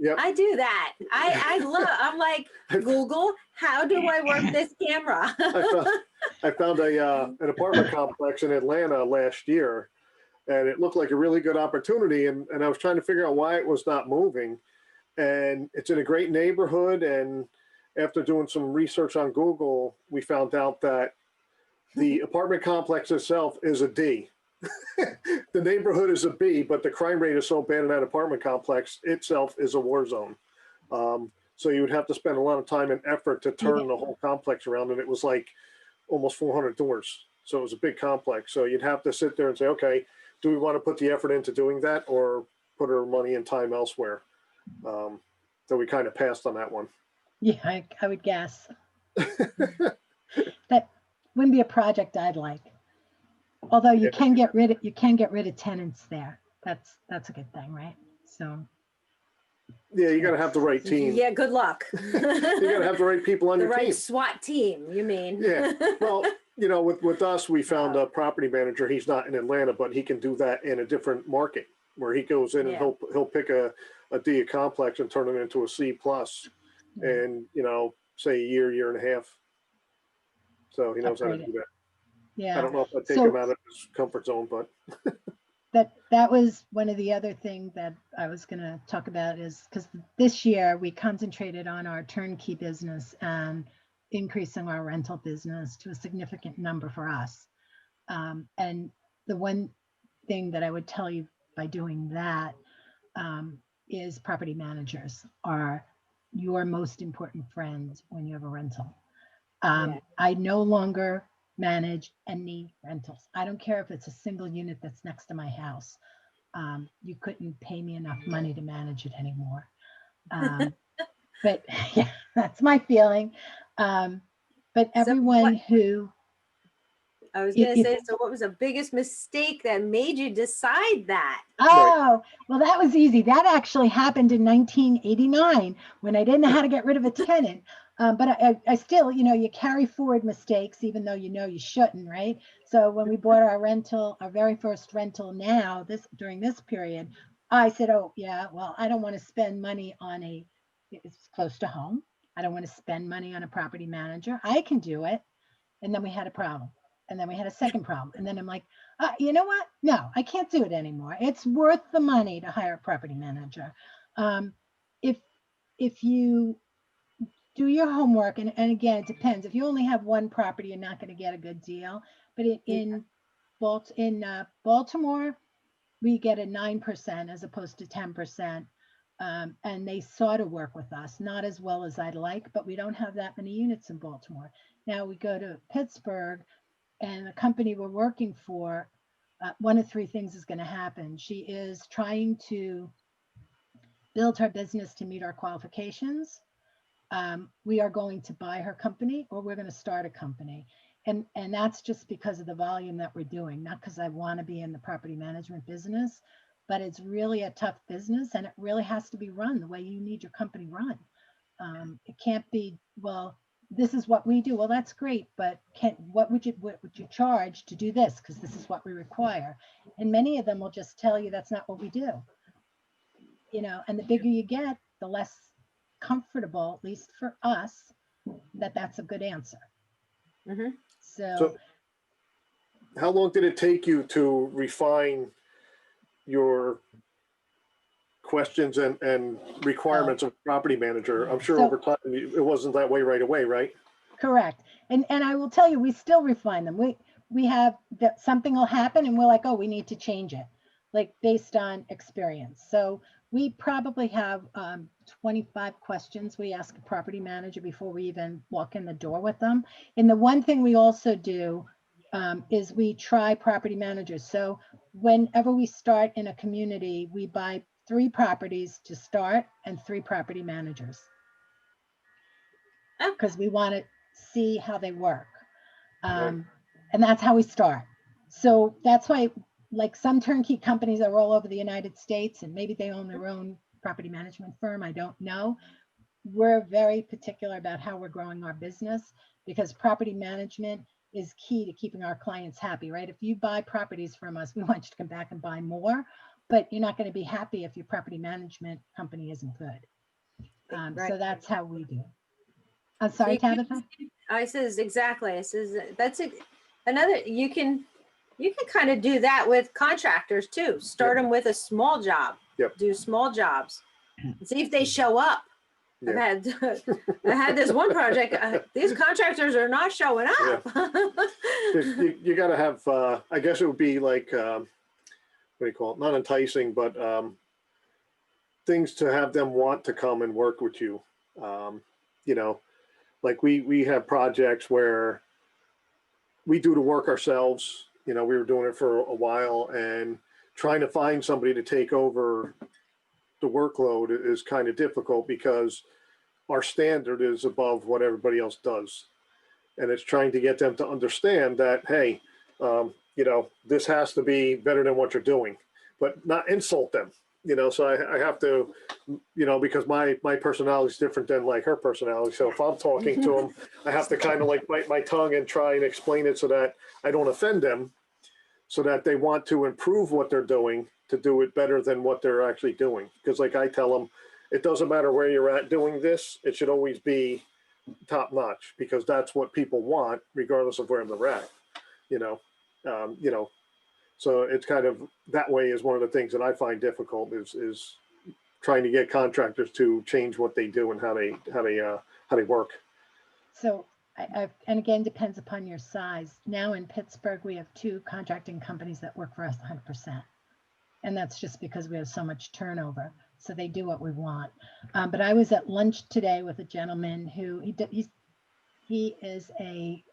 Yep. I do that. I'm like, Google, how do I work this camera? I found an apartment complex in Atlanta last year, and it looked like a really good opportunity. And I was trying to figure out why it was not moving. And it's in a great neighborhood. And after doing some research on Google, we found out that the apartment complex itself is a D. The neighborhood is a B, but the crime rate is so bad in that apartment complex itself is a war zone. So you would have to spend a lot of time and effort to turn the whole complex around. And it was like almost 400 doors. So it was a big complex. So you'd have to sit there and say, okay, do we want to put the effort into doing that or put our money and time elsewhere? So we kind of passed on that one. Yeah, I would guess. That wouldn't be a project I'd like. Although you can get rid of tenants there. That's a good thing, right? So yeah, you got to have the right team. Yeah, good luck. You got to have the right people on the your right team. SWAT team, you mean? Yeah. Well, with us, we found a property manager. He's not in Atlanta, but he can do that in a different market. where he goes in and Yeah. he'll pick a D complex and turn it into a C plus, and say a year and a half. So he knows how to Upgrade do that. Yeah. I don't know if I take So- him out of his comfort zone, but That was one of the other things that I was going to talk about, is because this year we concentrated on our turnkey business and increasing our rental business to a significant number for us. And the one thing that I would tell you by doing that is property managers are your most important friends when you have a rental. Yeah. I no longer manage any rentals. I don't care if it's a single unit that's next to my house. You couldn't pay me enough money to manage it anymore. But yeah, that's my feeling. But everyone who, I was If- gonna say, so what was the biggest mistake that made you decide that? oh, well, that was easy. That actually happened in 1989 when I didn't know how to get rid of a tenant. But I still, you carry forward mistakes, even though you shouldn't, right? So when we bought our very first rental during this period, I said, oh, yeah, well, I don't want to spend money on it's close to home. I don't want to spend money on a property manager. I can do it. And then we had a problem. And then we had a second problem. And then I'm like, you know what? No, I can't do it anymore. It's worth the money to hire a property manager. If you do your homework, and again, it depends. If you only have one property, you're not going to get a good deal. But in Baltimore, we get a 9% as opposed to 10%. And they sort of work with us, not as well as I'd like, but we don't have that many units in Baltimore. Now we go to Pittsburgh, and the company we're working for, one of three things is going to happen. She is trying to build her business to meet our qualifications. We are going to buy her company, or we're going to start a company. And that's just because of the volume that we're doing, not because I want to be in the property management business, but it's really a tough business, and it really has to be run the way you need your company run. It can't be, well, this is what we do. Well, that's great, but what would you charge to do this? Because this is what we require. And many of them will just tell you that's not what we do. And the bigger you get, the less comfortable, at least for us, that's a good answer. Mm-hmm. So how long did it take you to refine your questions and requirements of a property manager? I'm sure over time it wasn't that way right away, right? Correct. And I will tell you, we still refine them. We have that something will happen and we're like, oh, we need to change it, like based on experience. So we probably have 25 questions we ask a property manager before we even walk in the door with them. And the one thing we also do is we try property managers. So whenever we start in a community, we buy 3 properties to start and 3 property managers, because we want to see how they work. And that's how we start. So that's why, like, some turnkey companies are all over the United States, and maybe they own their own property management firm. I don't know. We're very particular about how we're growing our business, because property management is key to keeping our clients happy, right? If you buy properties from us, we want you to come back and buy more, but you're not going to be happy if your property management company isn't good. So that's how we do. I'm sorry, Tabitha? I says exactly. I says that's another. You can kind of do that with contractors too. Start them with a small job. Yep. Do small jobs. And see if they show up. Yeah. I had this one project. These contractors are not showing up. You got to have. I guess it would be like what do you call it? Not enticing, but things to have them want to come and work with you. Like we have projects where we do the work ourselves. We were doing it for a while, and trying to find somebody to take over the workload is kind of difficult because our standard is above what everybody else does. And it's trying to get them to understand that, hey, this has to be better than what you're doing, but not insult them. So I have to, because my personality is different than like her personality. So if I'm talking to them, I have to kind of like bite my tongue and try and explain it so that I don't offend them, so that they want to improve what they're doing to do it better than what they're actually doing. Because like I tell them, it doesn't matter where you're at doing this, it should always be top notch, because that's what people want, regardless of where they're at, you know. So it's kind of that way is one of the things that I find difficult is trying to get contractors to change what they do and how they work. So and again, depends upon your size. Now in Pittsburgh, we have 2 contracting companies that work for us 100%. And that's just because we have so much turnover. So they do what we want. But I was at lunch today with a gentleman who he is a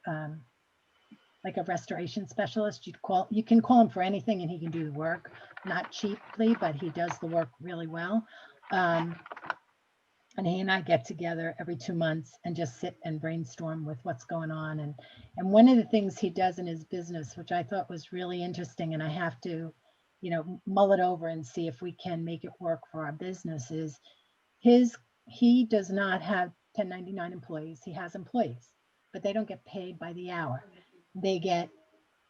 like a restoration specialist. You can call him for anything and he can do the work, not cheaply, but he does the work really well. And he and I get together every 2 months and just sit and brainstorm with what's going on. And one of the things he does in his business, which I thought was really interesting, and I have to, mull it over and see if we can make it work for our business, is he does not have 1099 employees. He has employees, but they don't get paid by the hour. They get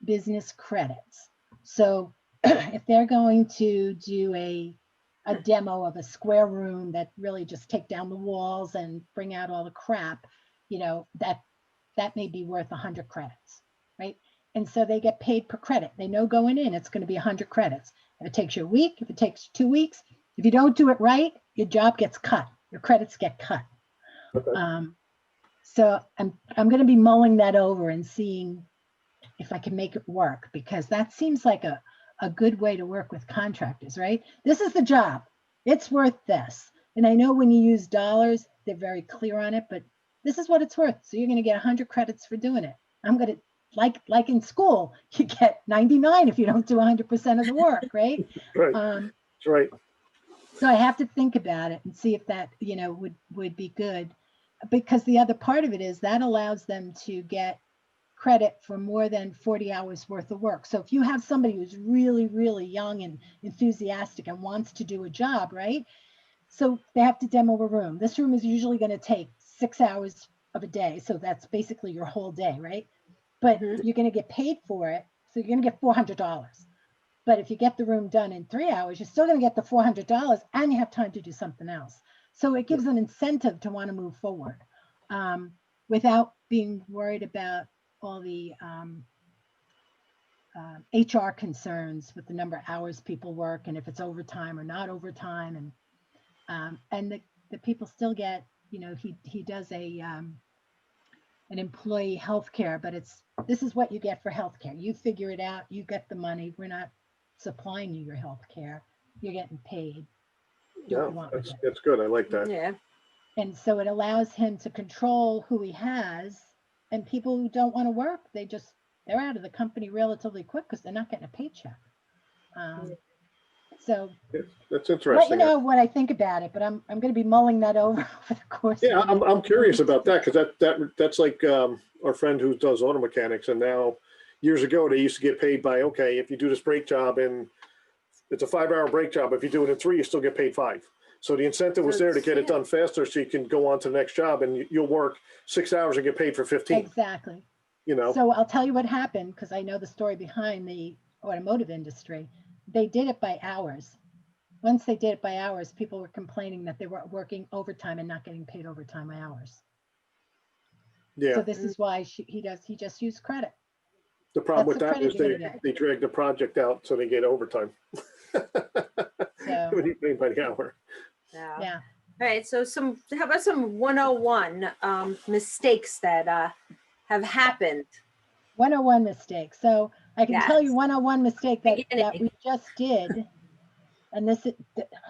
business credits. So if they're going to do a demo of a square room that really just take down the walls and bring out all the crap, that may be worth 100 credits, right? And so they get paid per credit. They know going in, it's going to be 100 credits. If it takes you a week, if it takes 2 weeks, if you don't do it right, your job gets cut. Your credits get cut. Okay. So I'm going to be mulling that over and seeing if I can make it work, because that seems like a good way to work with contractors, right? This is the job. It's worth this. And I know when you use dollars, they're very clear on it, but this is what it's worth. So you're going to get 100 credits for doing it. I'm going to, like in school, you get 99 if you don't do 100% of the work, right? Right. That's right. So I have to think about it and see if that, would be good, because the other part of it is that allows them to get credit for more than 40 hours worth of work. So if you have somebody who's really, really young and enthusiastic and wants to do a job, right? So they have to demo a room. This room is usually going to take 6 hours of a day. So that's basically your whole day, right? But you're going to get paid for it. So you're going to get $400. But if you get the room done in 3 hours, you're still going to get the $400 and you have time to do something else. So it gives an incentive to want to move forward without being worried about all the HR concerns with the number of hours people work and if it's overtime or not overtime. And the people still get, he does an employee health care, but this is what you get for health care. You figure it out, you get the money. We're not supplying you your health care. You're getting paid. Yeah, that's good. I like that. Yeah. And so it allows him to control who he has, and people who don't want to work, they're out of the company relatively quick because they're not getting a paycheck. So that's interesting. Let you know what I think about it, but I'm going to be mulling that over the course. Yeah, I'm curious about that, because that's like our friend who does auto mechanics, and now years ago they used to get paid by, okay, if you do this brake job and it's a 5-hour brake job, if you do it in 3, you still get paid 5. So the incentive was there to get it done faster, so you can go on to the next job, and you'll work 6 hours and get paid for 15. Exactly. So I'll tell you what happened, because I know the story behind the automotive industry. They did it by hours. Once they did it by hours, people were complaining that they were working overtime and not getting paid overtime by hours. Yeah. So this is why he just used credit. The problem with That's that is they drag the project out so they get overtime. When you pay by the hour. Yeah. All right. So how about some 101 mistakes that have happened? 101 mistake. So I can tell you 101 mistake that we just did. And this is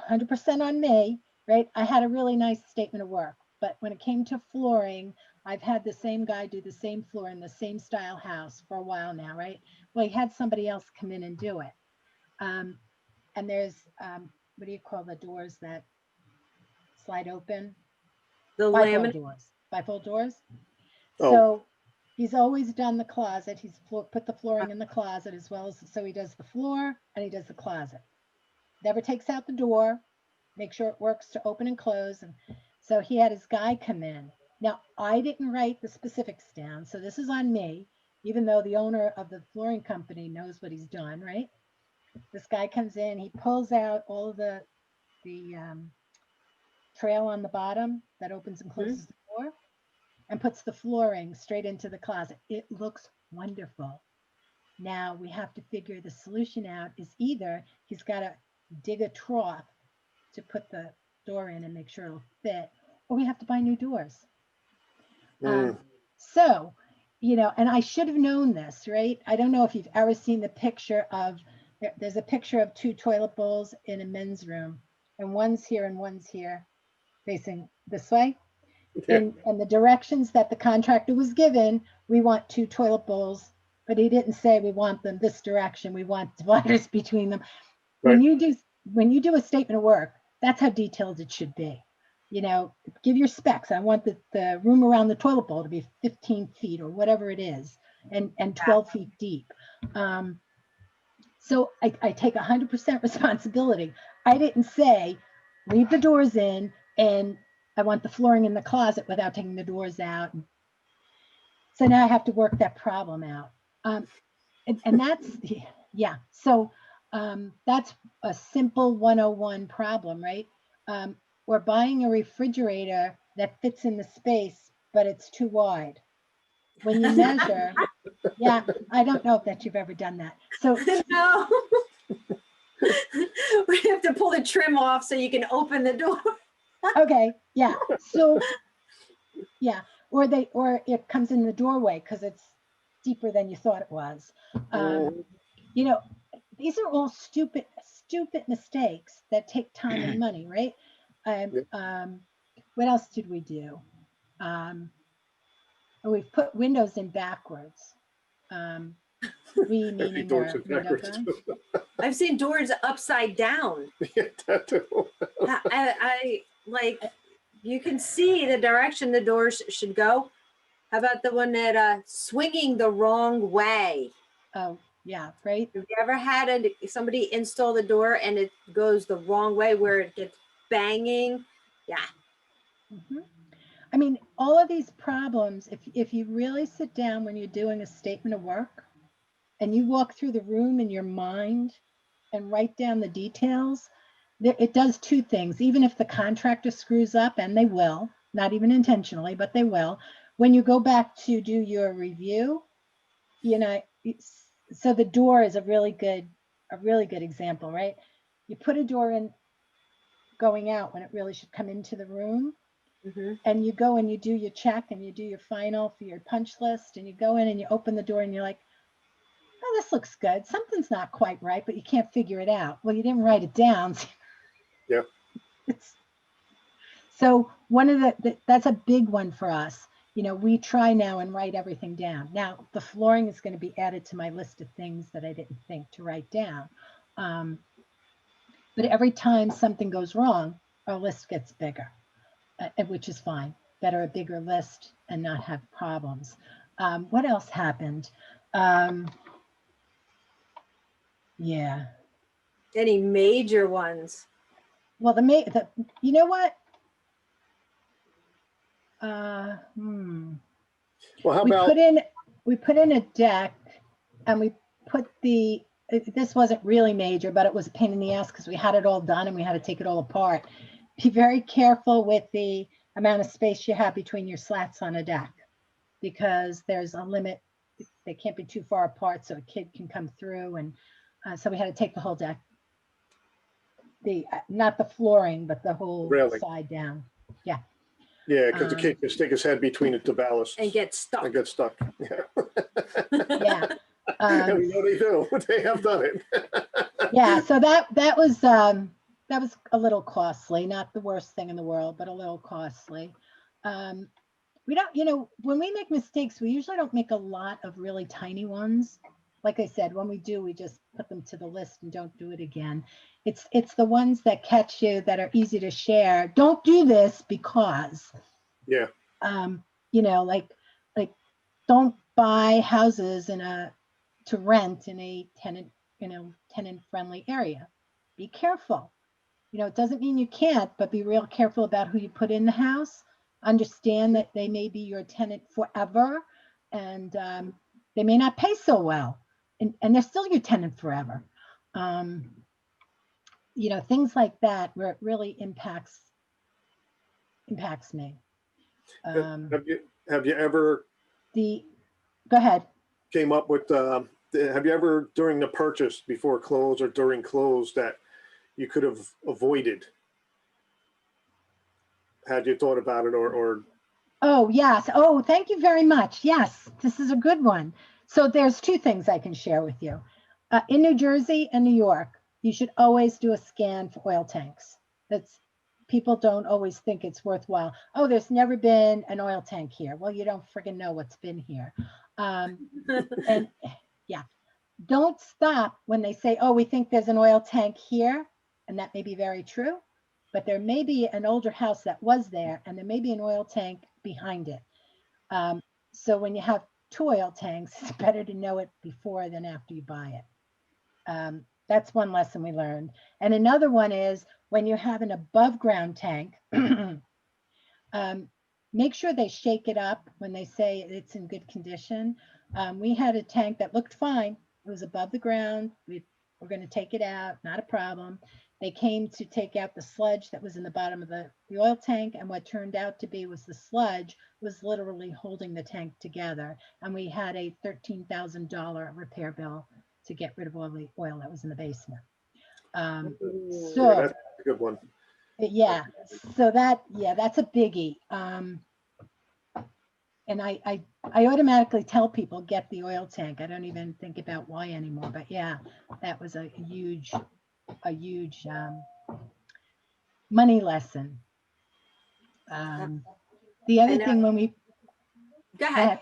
100% on me, right? I had a really nice statement of work, but when it came to flooring, I've had the same guy do the same floor in the same style house for a while now, right? Well, he had somebody else come in and do it. And there's, what do you call the doors that slide open? The bifold doors. Bifold doors. Oh. So he's always done the closet. He's put the flooring in the closet as well as, so he does the floor and he does the closet. Never takes out the door, make sure it works to open and close. And so he had his guy come in. Now, I didn't write the specifics down, so this is on me, even though the owner of the flooring company knows what he's done, right? This guy comes in, he pulls out all of the trail on the bottom that opens and closes the door and puts the flooring straight into the closet. It looks wonderful. Now we have to figure the solution out is either he's got to dig a trough to put the door in and make sure it'll fit, or we have to buy new doors. So, you know, and I should have known this, right? I don't know if you've ever seen the picture of, there's a picture of 2 toilet bowls in a men's room, and one's here and one's here facing this way. And the directions that the contractor was given, we want 2 toilet bowls, but he didn't say we want them this direction. We want dividers between them. Right. When you do a statement of work, that's how detailed it should be. You know, give your specs. I want the room around the toilet bowl to be 15 feet or whatever it is, and 12 feet deep. So I take 100% responsibility. I didn't say, leave the doors in and I want the flooring in the closet without taking the doors out. So now I have to work that problem out. And that's, yeah. So that's a simple 101 problem, right? We're buying a refrigerator that fits in the space, but it's too wide. When you measure, yeah, I don't know if you've ever done that. So No. We have to pull the trim off so you can open the door. okay, yeah. So yeah, or it comes in the doorway because it's deeper than you thought it was. You know, these are all stupid mistakes that take time and money, right? What else did we do? We've put windows in backwards. We meaning Doors our in window backwards. guys. I've seen doors upside down. Yeah, that too. I like, you can see the direction the doors should go. How about the one that swinging the wrong way? Oh, yeah, right. Have you ever had somebody install the door and it goes the wrong way where it gets banging? Yeah. Mm-hmm. I mean, all of these problems, if you really sit down when you're doing a statement of work and you walk through the room in your mind and write down the details, it does 2 things. Even if the contractor screws up, and they will, not even intentionally, but they will, when you go back to do your review, you know, so the door is a really good example, right? You put a door in going out when it really should come into the room. Mm-hmm. And you go and you do your check and you do your final for your punch list, and you go in and you open the door and you're like, oh, this looks good. Something's not quite right, but you can't figure it out. Well, you didn't write it down. Yeah. So one of that's a big one for us. You know, we try now and write everything down. Now the flooring is going to be added to my list of things that I didn't think to write down. But every time something goes wrong, our list gets bigger. Which is fine. Better a bigger list and not have problems. What else happened? Yeah. Any major ones? Well, you know what? Well, how we about put in a deck, and we put this wasn't really major, but it was a pain in the ass because we had it all done and we had to take it all apart. Be very careful with the amount of space you have between your slats on a deck, because there's a limit. They can't be too far apart so a kid can come through. And so we had to take the whole deck, not the flooring, but the whole Railing. side down. Yeah. Yeah, because the kid can stick his head between the 2 ballasts And get stuck. and get stuck. Yeah. Yeah. And we know they do. They have done it. Yeah. So that was a little costly, not the worst thing in the world, but a little costly. We don't, you know, when we make mistakes, we usually don't make a lot of really tiny ones. Like I said, when we do, we just put them to the list and don't do it again. It's the ones that catch you that are easy to share. Don't do this because, Yeah. You know, like don't buy houses to rent in a tenant friendly area. Be careful. You know, it doesn't mean you can't, but be real careful about who you put in the house. Understand that they may be your tenant forever, and they may not pay so well, and they're still your tenant forever. You know, things like that where it really impacts me. Have you ever Go ahead. came up with, have you ever during the purchase before close or during close that you could have avoided? Had you thought about it or? Oh, yes. Oh, thank you very much. Yes, this is a good one. So there's two things I can share with you. In New Jersey and New York, you should always do a scan for oil tanks. People don't always think it's worthwhile. Oh, there's never been an oil tank here. Well, you don't friggin' know what's been here. And yeah, don't stop when they say, oh, we think there's an oil tank here. And that may be very true, but there may be an older house that was there and there may be an oil tank behind it. So when you have two oil tanks, it's better to know it before than after you buy it. That's one lesson we learned. And another one is when you have an above ground tank, make sure they shake it up when they say it's in good condition. We had a tank that looked fine. It was above the ground. We're going to take it out, not a problem. They came to take out the sludge that was in the bottom of the oil tank. And what turned out to be was the sludge was literally holding the tank together. And we had a $13,000 repair bill to get rid of all the oil that was in the basement. Yeah, that's a good one. Yeah, so that's a biggie. And I automatically tell people get the oil tank. I don't even think about why anymore. But yeah, that was a huge money lesson. The other thing Go ahead.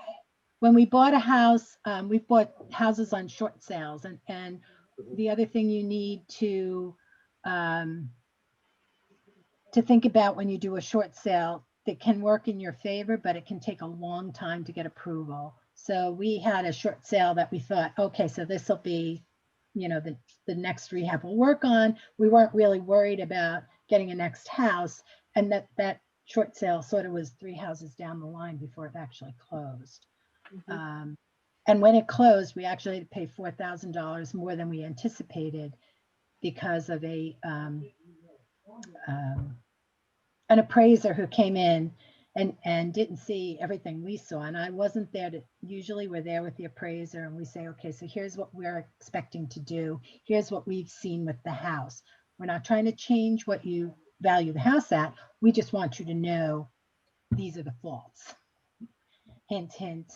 When we bought a house, we bought houses on short sales, and the other thing you need to think about when you do a short sale that can work in your favor, but it can take a long time to get approval. So we had a short sale that we thought, okay, so this will be, you know, the next rehab we'll work on. We weren't really worried about getting a next house, and that short sale sort of was 3 houses down the line before it actually closed. And when it closed, we actually had to pay $4,000 more than we anticipated because of an appraiser who came in and didn't see everything we saw. And I wasn't there usually we're there with the appraiser and we say, okay, so here's what we're expecting to do. Here's what we've seen with the house. We're not trying to change what you value the house at. We just want you to know these are the faults. Hint, hint.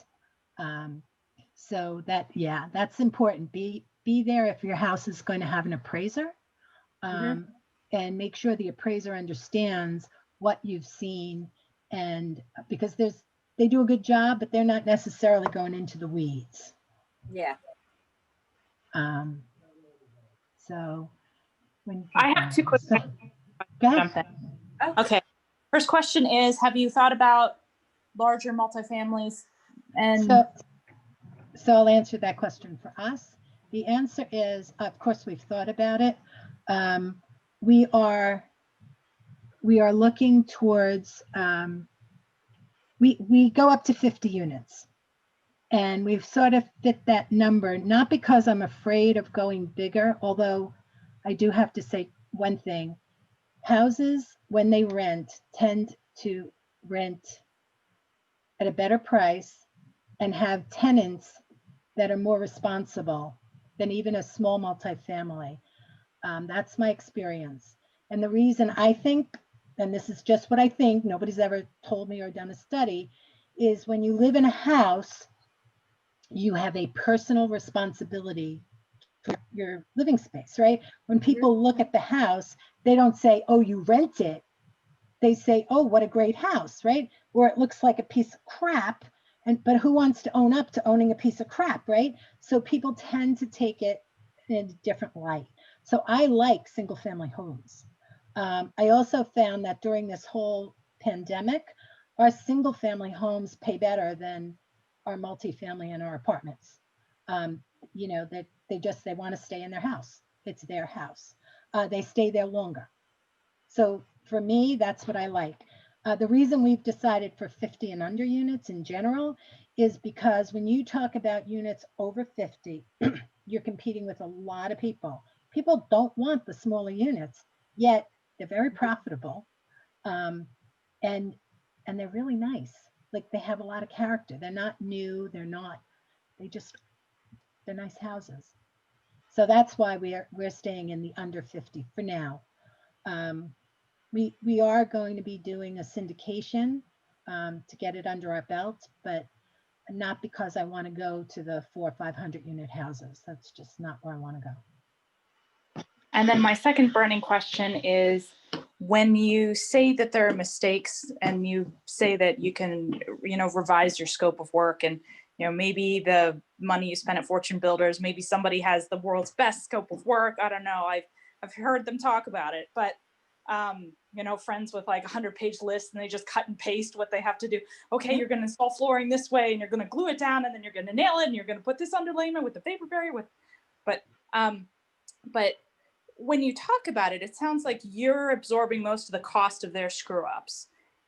So that's important. Be there if your house is going to have an appraiser, and make sure the appraiser understands what you've seen, and because they do a good job, but they're not necessarily going into the weeds. Yeah. So when I have 2 quick questions. Go ahead. Okay. First question is, have you thought about larger multifamilies? And so I'll answer that question for us. The answer is, of course, we've thought about it. We are looking towards, we go up to 50 units. And we've sort of fit that number, not because I'm afraid of going bigger, although I do have to say one thing. Houses, when they rent, tend to rent at a better price and have tenants that are more responsible than even a small multifamily. That's my experience. And the reason I think, and this is just what I think, nobody's ever told me or done a study, is when you live in a house, you have a personal responsibility for your living space, right? When people look at the house, they don't say, oh, you rent it. They say, oh, what a great house, right? Or it looks like a piece of crap. But who wants to own up to owning a piece of crap, right? So people tend to take it in a different light. So I like single family homes. I also found that during this whole pandemic, our single family homes pay better than our multifamily and our apartments. You know, that they want to stay in their house. It's their house. They stay there longer. So for me, that's what I like. The reason we've decided for 50 and under units in general is because when you talk about units over 50, you're competing with a lot of people. people don't want the smaller units, yet they're very profitable. And they're really nice. Like they have a lot of character. They're not new. They're nice houses. So that's why we're staying in the under 50 for now. We are going to be doing a syndication to get it under our belt, but not because I want to go to the 400 or 500 unit houses. That's just not where I want to go. And then my second burning question is, when you say that there are mistakes and you say that you can, revise your scope of work, and, maybe the money you spend at Fortune Builders, maybe somebody has the world's best scope of work. I don't know. I've heard them talk about it, but friends with like 100-page lists, and they just cut and paste what they have to do. Okay, you're going to install flooring this way, and you're going to glue it down, and then you're going to nail it, and you're going to put this underlayment with the vapor barrier but when you talk about it, it sounds like you're absorbing most of the cost of their screw ups.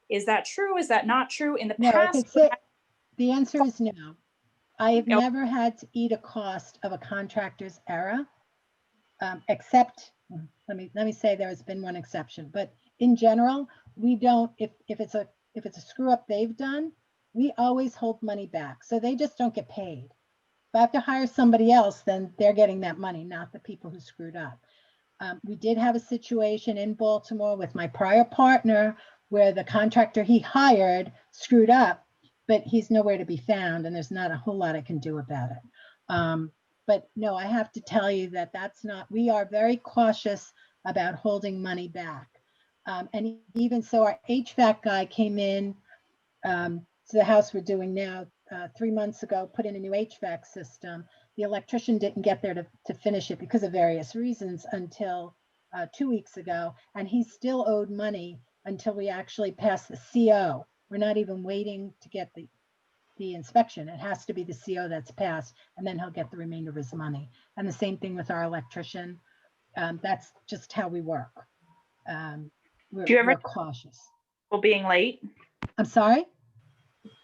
Is that true? Is that not true? In the past, the answer is no. I have never had to eat a cost of a contractor's error, except, let me say there has been one exception, but in general, we don't, if it's a screw up they've done, we always hold money back. So they just don't get paid. If I have to hire somebody else, then they're getting that money, not the people who screwed up. We did have a situation in Baltimore with my prior partner where the contractor he hired screwed up, but he's nowhere to be found, and there's not a whole lot I can do about it. But no, I have to tell you that we are very cautious about holding money back. And even so, our HVAC guy came in to the house we're doing now 3 months ago, put in a new HVAC system. The electrician didn't get there to finish it because of various reasons until 2 weeks ago, and he still owed money until we actually passed the CO. We're not even waiting to get the inspection. It has to be the CO that's passed, and then he'll get the remainder of his money. And the same thing with our electrician. That's just how we work. We're cautious. People being late? I'm sorry?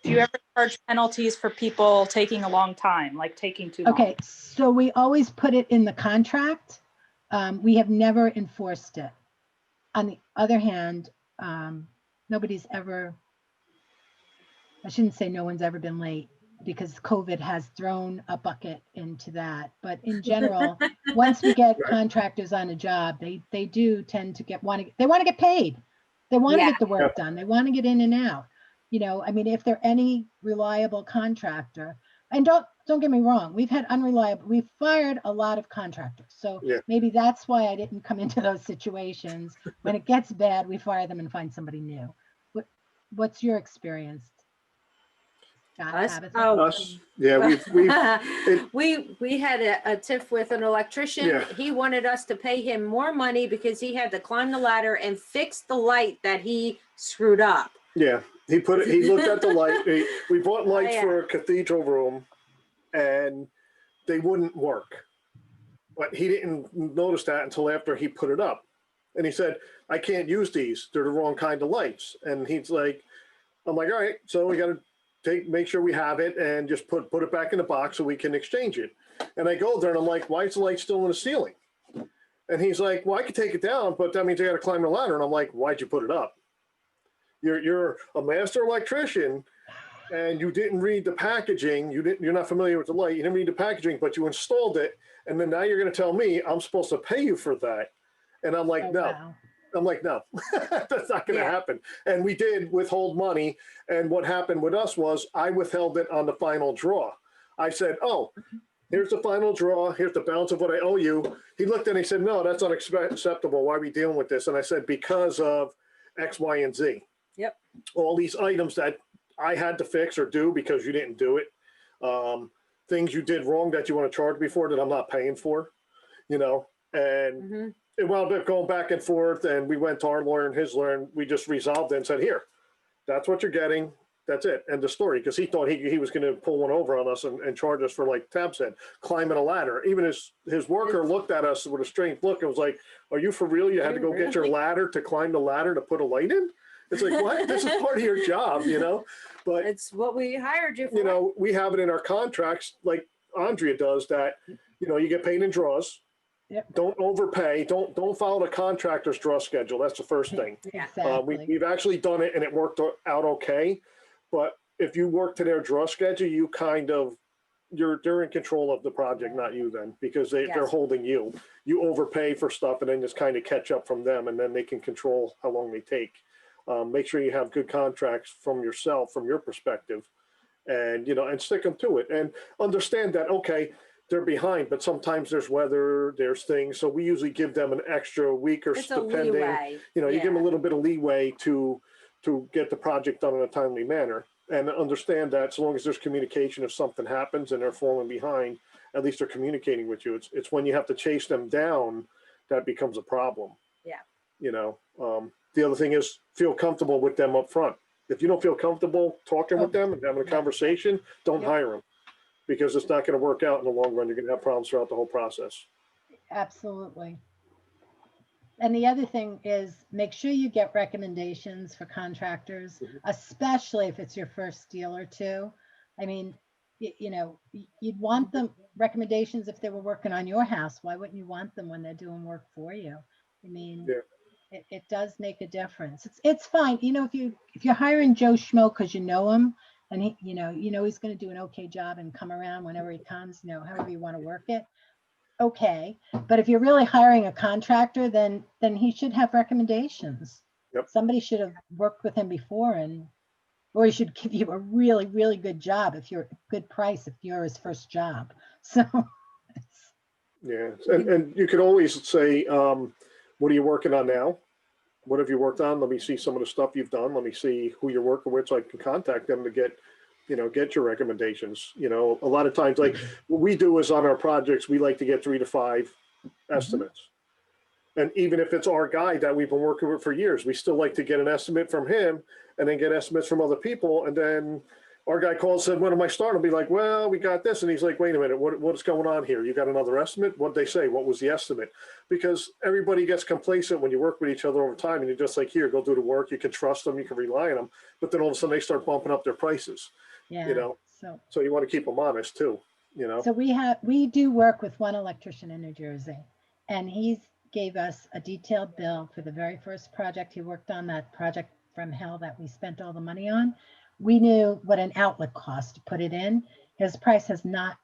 Do you ever charge penalties for people taking a long time, like taking too long? Okay, so we always put it in the contract. We have never enforced it. On the other hand, nobody's ever, I shouldn't say no one's ever been late, because COVID has thrown a bucket into that. But in general, once we get contractors on a job, they do tend to they want to get paid. They want to get the work done. They want to get in and out. If they're any reliable contractor, and don't get me wrong, we've fired a lot of contractors. So maybe that's why I didn't come into those situations. When it gets bad, we fire them and find somebody new. What's your experience? Us? We had a tiff with an electrician. Yeah. He wanted us to pay him more money because he had to climb the ladder and fix the light that he screwed up. Yeah, he looked at the light. We bought lights for a cathedral room, and they wouldn't work. But he didn't notice that until after he put it up. And he said, I can't use these. They're the wrong kind of lights. And he's like, I'm like, all right, so we got to make sure we have it and just put it back in the box so we can exchange it. And I go there and I'm like, why is the light still in the ceiling? And he's like, well, I could take it down, but that means I got to climb the ladder. And I'm like, why'd you put it up? You're a master electrician, and you didn't read the packaging. You're not familiar with the light. You didn't read the packaging, but you installed it. And then now you're going to tell me I'm supposed to pay you for that. And I'm like, no. Wow. I'm like, no, that's not going to happen. And we did withhold money. And what happened with us was I withheld it on the final draw. I said, oh, here's the final draw. Here's the balance of what I owe you. He looked at it and he said, no, that's unacceptable. Why are we dealing with this? And I said, because of X, Y, and Z. Yep. All these items that I had to fix or do because you didn't do it. Things you did wrong that you want to charge me for that I'm not paying for, and it wound up going back and forth, and we went to our lawyer and his lawyer, and we just resolved it and said, here, that's what you're getting. That's it. End of story. Because he thought he was going to pull one over on us and charge us for, like Tab said, climbing a ladder. Even his worker looked at us with a strange look and was like, are you for real? You had to go get your ladder to climb the ladder to put a light in? It's like, what? This is part of your job, But it's what we hired you for. We have it in our contracts, like Andrea does, that, you get paid in draws. don't overpay. Don't follow the contractor's draw schedule. That's the first thing. Exactly. We've actually done it and it worked out okay. But if you work to their draw schedule, they're in control of the project, not you then, because they're Yes. holding you. You overpay for stuff and then just kind of catch up from them, and then they can control how long they take. Make sure you have good contracts from yourself, from your perspective, and and stick them to it. And understand that, okay, they're behind, but sometimes there's weather, there's things. So we usually give them an extra week or It's a depending. leeway. You give them Yeah. a little bit of leeway to get the project done in a timely manner. And understand that so long as there's communication, if something happens and they're falling behind, at least they're communicating with you. It's when you have to chase them down that becomes a problem. Yeah. The other thing is feel comfortable with them up front. If you don't feel comfortable talking with them and having a conversation, don't hire them, because it's not going to work out in the long run. You're going to have problems throughout the whole process. Absolutely. And the other thing is make sure you get recommendations for contractors, especially if it's your first deal or two. I mean, you'd want them recommendations if they were working on your house. Why wouldn't you want them when they're doing work for you? I mean, it does make a difference. It's fine. If you're hiring Joe Schmo because you know him and he, he's going to do an okay job and come around whenever he comes, however you want to work it. Okay, but if you're really hiring a contractor, then he should have recommendations. Yep. Somebody should have worked with him before, or he should give you a really, really good job if you're a good price if you're his first job. So Yeah, and you could always say, what are you working on now? What have you worked on? Let me see some of the stuff you've done. Let me see who you're working with so I can contact them to get your recommendations. A lot of times, like what we do is on our projects, we like to get 3 to 5 estimates. And even if it's our guy that we've been working with for years, we still like to get an estimate from him and then get estimates from other people. And then our guy calls and said, when am I starting? I'll be like, well, we got this. And he's like, wait a minute, what's going on here? You got another estimate? What'd they say? What was the estimate? Because everybody gets complacent when you work with each other over time and you're just like, here, go do the work. You can trust them. You can rely on them. But then all of a sudden they start bumping up their prices. yeah. So you want to keep them honest too, So we do work with one electrician in New Jersey, and he's gave us a detailed bill for the very first project he worked on, that project from hell that we spent all the money on. We knew what an outlet cost to put it in. His price has not,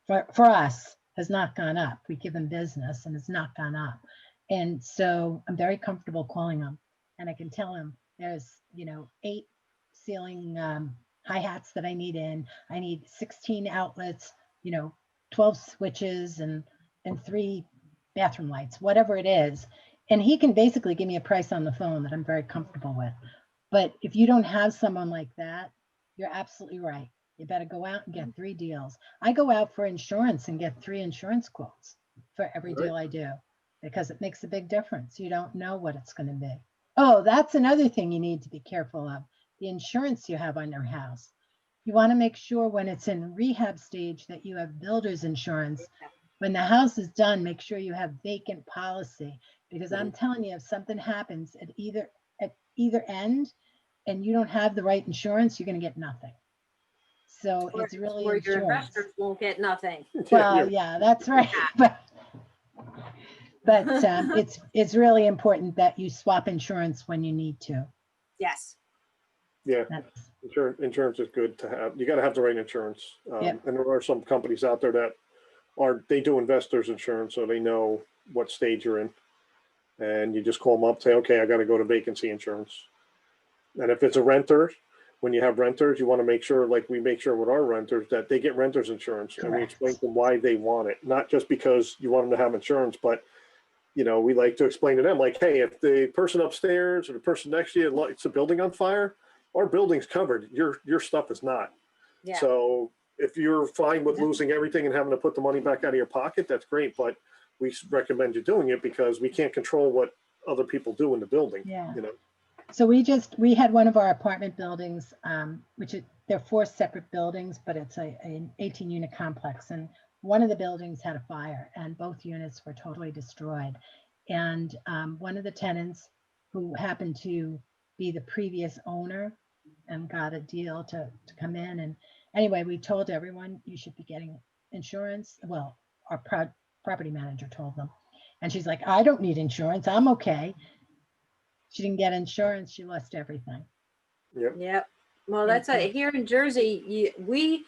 for us, has not gone up. We give him business and it's not gone up. And so I'm very comfortable calling him, and I can tell him there's, 8 ceiling hi-hats that I need in. I need 16 outlets, 12 switches and 3 bathroom lights, whatever it is. And he can basically give me a price on the phone that I'm very comfortable with. But if you don't have someone like that, you're absolutely right. You better go out and get 3 deals. I go out for insurance and get 3 insurance quotes for every deal I do, because it makes a big difference. You don't know what it's going to be. Oh, that's another thing you need to be careful of. The insurance you have on your house. You want to make sure when it's in rehab stage that you have builder's insurance. When the house is done, make sure you have vacant policy, because I'm telling you, if something happens at either end and you don't have the right insurance, you're going to get nothing. So it's really Or your insurance. investors won't get nothing. Well, yeah, that's right. But it's really important that you swap insurance when you need to. Yes. Yeah, That's, insurance is good to have. You got to have the right insurance. Yep. And there are some companies out there that they do investors insurance, so they know what stage you're in. And you just call them up, say, okay, I got to go to vacancy insurance. And if it's a renter, when you have renters, you want to make sure, like we make sure with our renters, that they get renters insurance. Correct. And we explain to them why they want it. Not just because you want them to have insurance, but we like to explain to them, like, hey, if the person upstairs or the person next to you lights a building on fire, our building's covered. Your stuff is not. Yeah. So if you're fine with losing everything and having to put the money back out of your pocket, that's great. But we recommend you doing it because we can't control what other people do in the building. yeah. So we had one of our apartment buildings, they're 4 separate buildings, but it's an 18-unit complex. And one of the buildings had a fire and both units were totally destroyed. And one of the tenants, who happened to be the previous owner and got a deal to come in. And anyway, we told everyone you should be getting insurance. Well, our property manager told them. And she's like, I don't need insurance. I'm okay. She didn't get insurance. She lost everything. Yep. Well, And that's it. Here in Jersey, we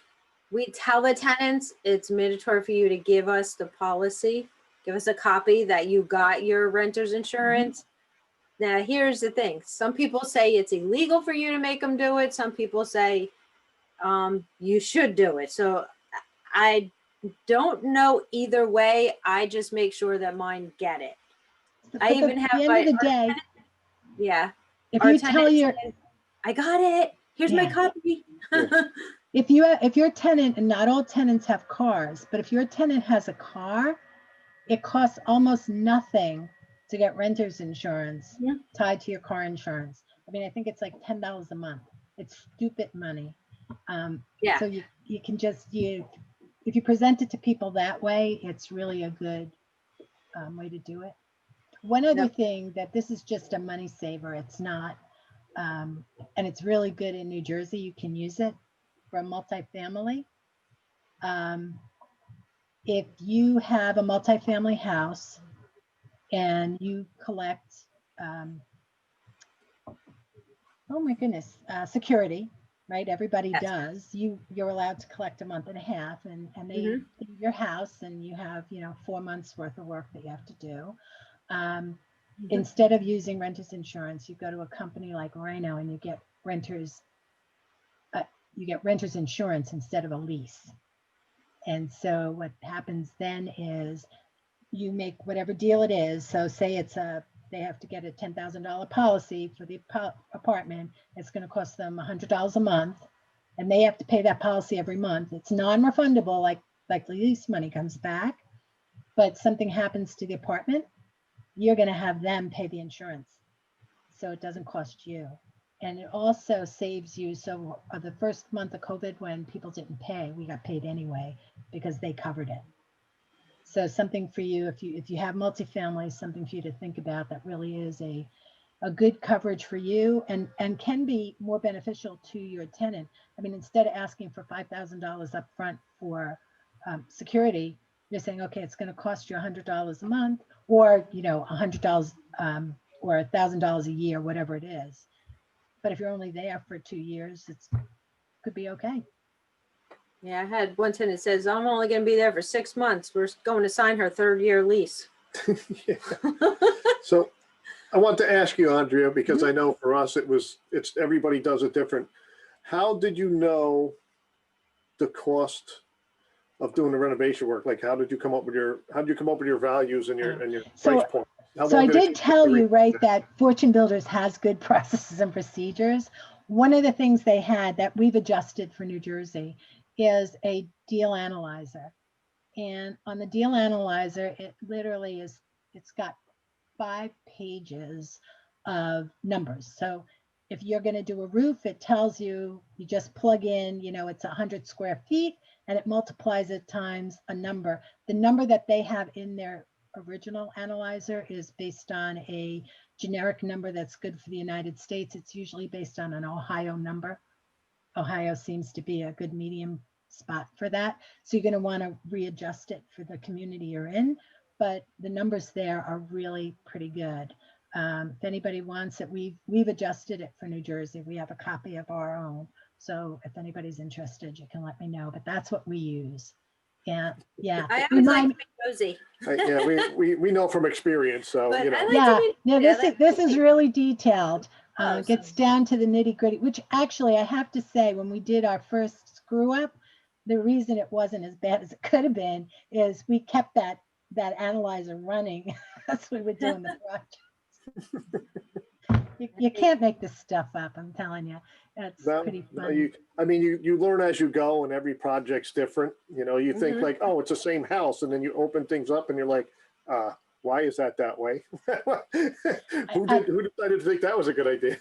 tell the tenants it's mandatory for you to give us the policy, give us a copy that you got your renter's insurance. Now, here's the thing. Some people say it's illegal for you to make them do it. Some people say you should do it. So I don't know either way. I just make sure that mine get it. I even have at the end of the day, yeah. if Our you tell tenant your, says, I got it. Here's my Yeah. copy. if your tenant, and not all tenants have cars, but if your tenant has a car, it costs almost nothing to get renter's insurance Yeah. tied to your car insurance. I mean, I think it's like $10 a month. It's stupid money. Yeah. So you can just, if you present it to people that way, it's really a good way to do it. One other Yep. thing that this is just a money saver. It's not, and it's really good in New Jersey. You can use it for a multifamily. If you have a multifamily house and you collect, oh my goodness, security, right? Everybody Yes. does. You're allowed to collect a month and a half, and they Mhm. your house, and you have 4 months worth of work that you have to do. Mhm. Instead of using renter's insurance, you go to a company like Rhino and you get renter's insurance instead of a lease. And so what happens then is you make whatever deal it is. So say they have to get a $10,000 policy for the apartment. It's going to cost them $100 a month, and they have to pay that policy every month. It's non-refundable, like the lease money comes back, but something happens to the apartment, you're going to have them pay the insurance. So it doesn't cost you. And it also saves you. So the first month of COVID, when people didn't pay, we got paid anyway because they covered it. So something for you, if you have multifamily, something for you to think about that really is a good coverage for you and can be more beneficial to your tenant. I mean, instead of asking for $5,000 up front for security, you're saying, okay, it's going to cost you $100 a month, or $100 or $1,000 a year, whatever it is. But if you're only there for 2 years, could be okay. Yeah, I had one tenant says, I'm only going to be there for 6 months. We're going to sign her 3rd-year lease. Yeah. So I want to ask you, Andrea, because I know for us it's everybody does it different. How did you know the cost of doing the renovation work? Like, how did you come up with your values and your So- price point? How So long I did it did take tell to you, reach right, that? that Fortune Builders has good processes and procedures. One of the things they had that we've adjusted for New Jersey is a deal analyzer. And on the deal analyzer, it literally it's got 5 pages of numbers. So if you're going to do a roof, it tells you just plug in, it's 100 square feet, and it multiplies it times a number. The number that they have in their original analyzer is based on a generic number that's good for the United States. It's usually based on an Ohio number. Ohio seems to be a good medium spot for that. So you're going to want to readjust it for the community you're in, but the numbers there are really pretty good. If anybody wants it, we've adjusted it for New Jersey. We have a copy of our own. So if anybody's interested, you can let me know, but that's what we use. Yeah. I always like to be nosy. Yeah, we know from experience. So But I like Yeah, to be, yeah, this is really detailed. Oh, Gets so- down to the nitty gritty, which actually I have to say, when we did our first screw up, the reason it wasn't as bad as it could have been is we kept that analyzer running. That's what we were doing the project. You can't make this stuff up, I'm telling you. That's pretty fun. You learn as you go, and every project's different. You think Mhm. like, oh, it's the same house, and then you open things up, and you're like, why is that way? Who decided to think that was a good idea?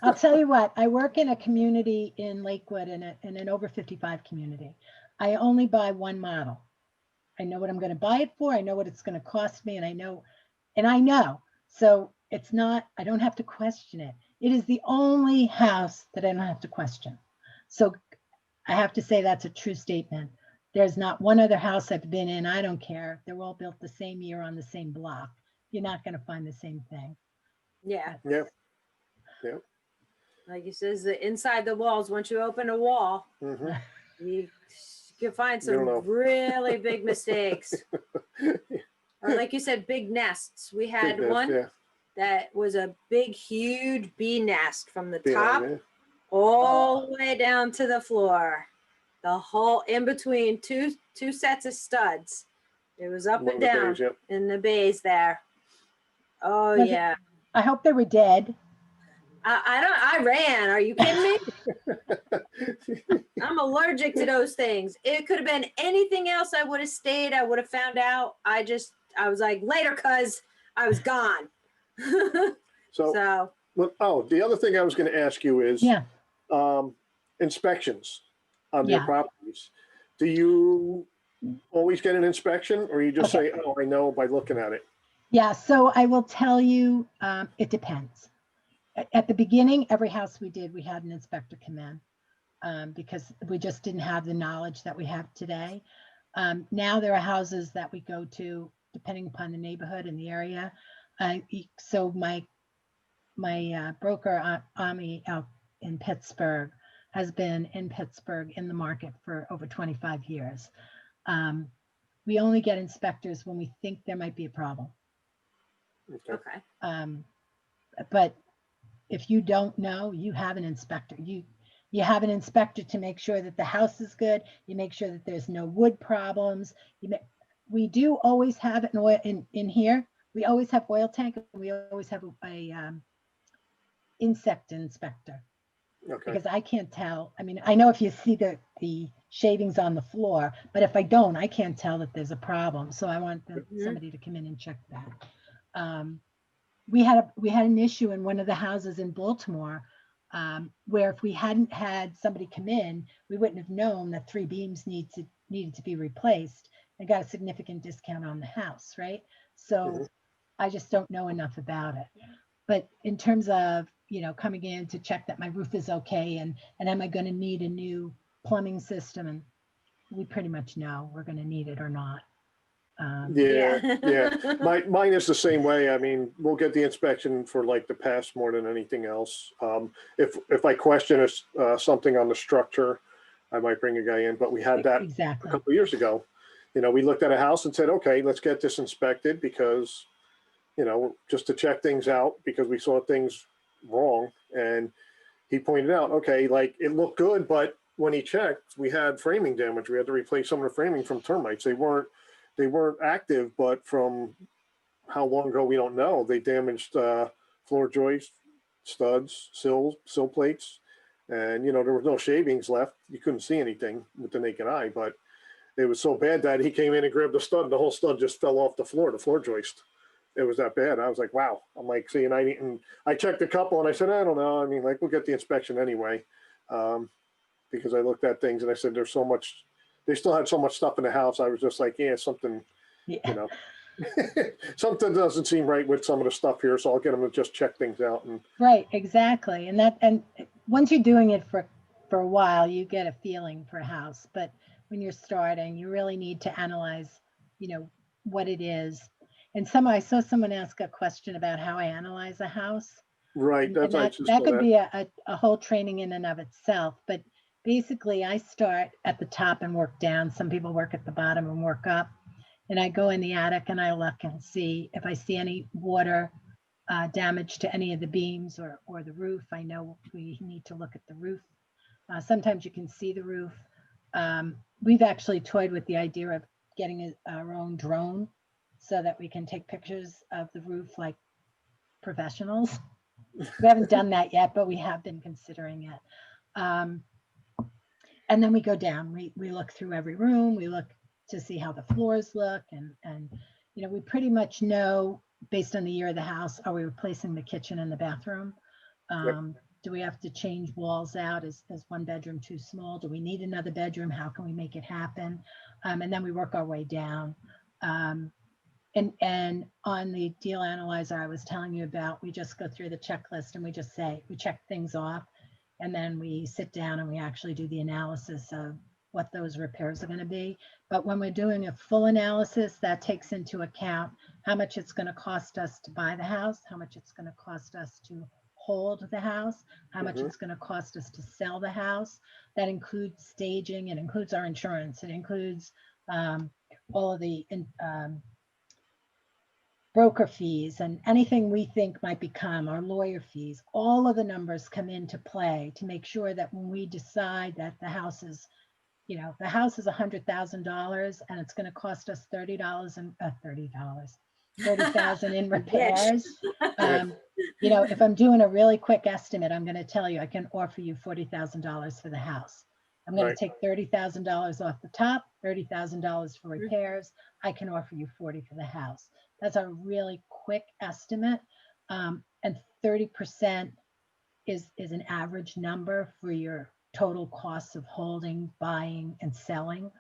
I'll tell you what, I work in a community in Lakewood, in an over 55 community. I only buy one model. I know what I'm going to buy it for. I know what it's going to cost me, and I know. So it's not, I don't have to question it. It is the only house that I don't have to question. So I have to say that's a true statement. There's not one other house I've been in, I don't care. They're all built the same year on the same block. You're not going to find the same thing. Yeah. Yeah. Yeah. Like he says, the inside the walls, once you open a wall, Mhm. you can find You don't some know. really big mistakes. Or like you said, big nests. We had Big nest, one yeah. that was a big, huge bee nest from the Yeah, top yeah. all the way down to the floor. The whole in between two sets of studs. It was up One and of the down bays, yep. in the bays there. Oh Was it- yeah. I hope they were dead. I ran. Are you kidding me? I'm allergic to those things. It could have been anything else. I would have stayed. I would have found out. I was like, later, cuz I was gone. So, So the other thing I was going to ask you is Yeah. inspections on your Yeah. properties. Do you always get an inspection, or you just Okay. say, "Oh, I know by looking at it"? Yeah. So I will tell you, it depends. At the beginning, every house we did, we had an inspector come in because we just didn't have the knowledge that we have today. Now there are houses that we go to, depending upon the neighborhood and the area. So my broker, Ami, out in Pittsburgh, has been in Pittsburgh in the market for over 25 years. We only get inspectors when we think there might be a problem. Okay. okay. But if you don't know, you have an inspector. You have an inspector to make sure that the house is good. You make sure that there's no wood problems. We do always have an oil in here. We always have oil tank. And we always have a insect inspector Okay. because I can't tell. I mean, I know if you see the shavings on the floor, but if I don't, I can't tell that there's a problem. So I want somebody to come in and check that. We had an issue in one of the houses in Baltimore where if we hadn't had somebody come in, we wouldn't have known that 3 beams needed to be replaced and got a significant discount on the house, right? So I just don't know enough about it. But in terms of, coming in to check that my roof is okay and am I going to need a new plumbing system, and we pretty much know we're going to need it or not. Yeah. Mine is the same way. I mean, we'll get the inspection for like the past more than anything else. If I question something on the structure, I might bring a guy in. But we had that Exactly. a couple of years ago. We looked at a house and said, okay, let's get this inspected because, just to check things out because we saw things wrong. And he pointed out, okay, like it looked good, but when he checked, we had framing damage. We had to replace some of the framing from termites. They weren't active, but from how long ago we don't know. They damaged floor joists, studs, sill plates, and there was no shavings left. You couldn't see anything with the naked eye, but it was so bad that he came in and grabbed the stud, and the whole stud just fell off the floor joist. It was that bad. I was like, wow. I'm like, see, and I checked a couple, and I said, I don't know. I mean, like, we'll get the inspection anyway, because I looked at things and I said, there's so much. They still had so much stuff in the house. I was just like, yeah, something, something doesn't seem right with some of the stuff here. So I'll get them to just check things out. And right, exactly. And once you're doing it for a while, you get a feeling for a house. But when you're starting, you really need to analyze, what it is. And I saw someone ask a question about how I analyze a house. right, And that could be a whole training in and of itself. But basically, I start at the top and work down. Some people work at the bottom and work up. And I go in the attic and I look and see if I see any water damage to any of the beams or the roof. I know we need to look at the roof. Sometimes you can see the roof. We've actually toyed with the idea of getting our own drone so that we can take pictures of the roof like professionals. We haven't done that yet, but we have been considering it. And then we go down, we look through every room, we look to see how the floors look. And we pretty much know based on the year of the house, are we replacing the kitchen and the bathroom? Do we have to change walls out? Is one bedroom too small? Do we need another bedroom? How can we make it happen? And then we work our way down. And on the deal analyzer I was telling you about, we just go through the checklist and we check things off. And then we sit down and we actually do the analysis of what those repairs are going to be. But when we're doing a full analysis, that takes into account how much it's going to cost us to buy the house, how much it's going to cost us to hold the house, how much Mhm. it's going to cost us to sell the house. That includes staging, it includes our insurance, it includes all of the broker fees and anything we think might become our lawyer fees. All of the numbers come into play to make sure that when we decide that the house is, the house is $100,000 and it's going to cost us $30 and $30,000 in repairs. If I'm doing a really quick estimate, I'm going to tell you I can offer you $40,000 for the house. I'm going Right. to take $30,000 off the top, $30,000 for repairs. I can offer you 40 for the house. That's a really quick estimate. And 30% is an average number for your total costs of holding, buying, and selling.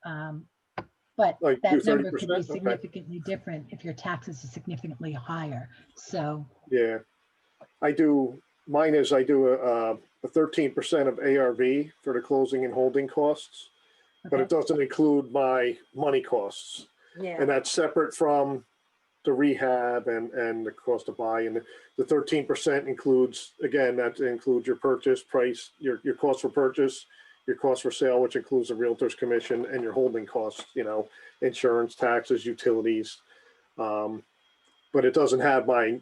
But Like that do number could be 30%? Okay. significantly different if your taxes are significantly higher. So Yeah, I do, mine is I do a 13% of ARV for the closing and holding costs, but okay. it doesn't include my money costs. Yeah. And that's separate from the rehab and the cost to buy. And the 13% includes, again, that includes your purchase price, your cost for purchase, your cost for sale, which includes the realtor's commission, and your holding costs, insurance, taxes, utilities. But it doesn't have my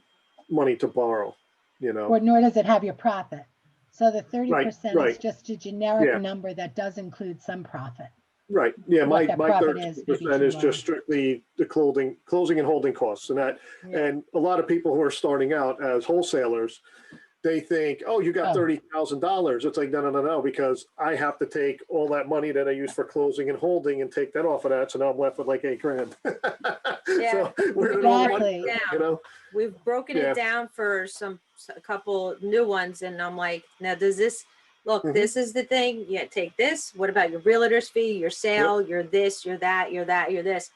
money to borrow, Or nor does it have your profit. So the 30% is right. just a generic Yeah. number that does include some profit. Right. Yeah. What My that profit is, maybe 13% is too just strictly the closing and holding costs. And a lot of people who are starting out as wholesalers, they think, oh, you got Oh. $30,000. It's like, no, because I have to take all that money that I use for closing and holding and take that off of that. So now I'm left with like $8,000. Yeah. So where did all the money Exactly. go, We've broken Yeah. it down for a couple new ones, and I'm like, now does this look? Mhm. This is the thing. Yeah, take this. What about your realtor's fee, your sale, your this, your that, your that, your this,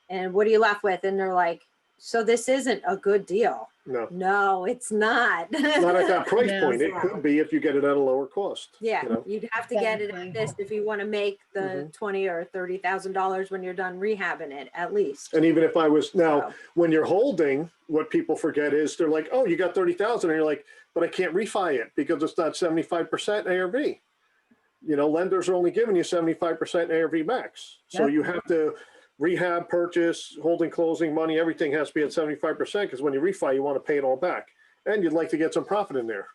and what are you left with? And they're like, so this isn't a good deal. No, No, it's not. not at that price No. point. It could be if you get it at a lower cost. Yeah, you know? you'd have to get it Exactly. at this if you want to make the Mhm. $20,000 or $30,000 when you're done rehabbing it, at least. And even if I was now, So, when you're holding, what people forget is they're like, oh, you got 30,000. And you're like, but I can't refi it because it's not 75% ARV. Lenders are only giving you 75% ARV max. So Yep. you have to rehab, purchase, holding, closing, money, everything has to be at 75% because when you refi, you want to pay it all back. And you'd like to get some profit in there.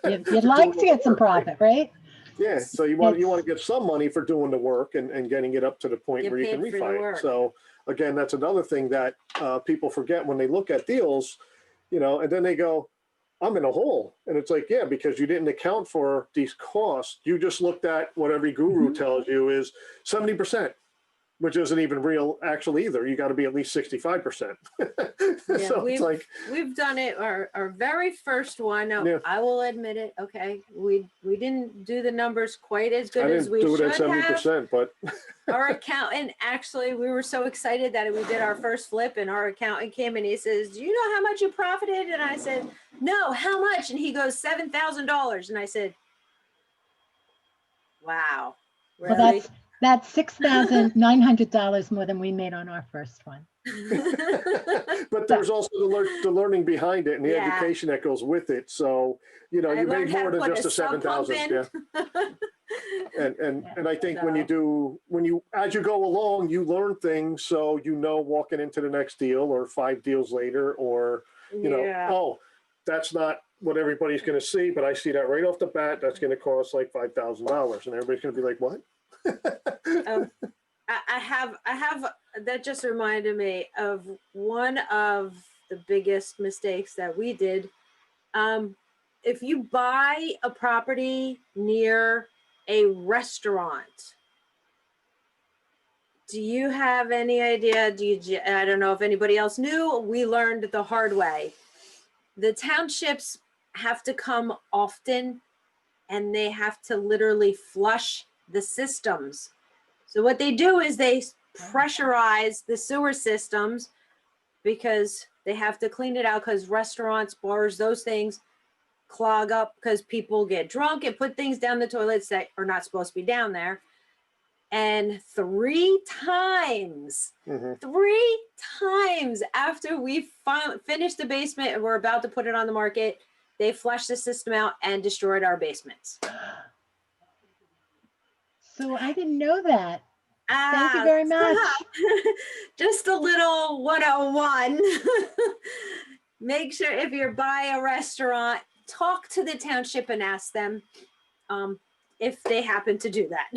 You'd like to get some profit, right? Yeah. So you want It's- to get some money for doing the work and getting it up to the point Get where you can paid for the refi work. it. So again, that's another thing that people forget when they look at deals, and then they go, I'm in a hole. And it's like, yeah, because you didn't account for these costs. You just looked at what every guru tells you is 70%, which isn't even real actually either. You got to be at least 65%. Yeah, So it's like, we've done it. Our very first one. Yeah. I will admit it. Okay, we didn't do the numbers quite as good I as didn't we do it should at have. 70%, but Our accountant, actually, we were so excited that we did our first flip, and our accountant came and he says, "Do you know how much you profited?" And I said, "No, how much?" And he goes, $7,000. And I said, "Wow, Well, really?" that's $6,900 more than we made on our first one. but there's also the learning behind it and the Yeah. education that goes with it. So, you I made learned how more to than put just the a sub pump 7,000. in. Yeah. And I think So- as you go along, you learn things. So, walking into the next deal or 5 deals later, or, Yeah. oh, that's not what everybody's going to see, but I see that right off the bat, that's going to cost like $5,000. And everybody's going to be like, what? I have that just reminded me of one of the biggest mistakes that we did. If you buy a property near a restaurant, do you have any idea? I don't know if anybody else knew. We learned the hard way. The townships have to come often, and they have to literally flush the systems. So what they do is they pressurize the sewer systems because they have to clean it out, because restaurants, bars, those things clog up because people get drunk and put things down the toilets that are not supposed to be down there. And 3 times Mhm. 3 times after we finished the basement and we're about to put it on the market, they flushed the system out and destroyed our basements. So I didn't know that. Thank you Ah, very much. just a little 101. Make sure if you're by a restaurant, talk to the township and ask them if they happen to do that.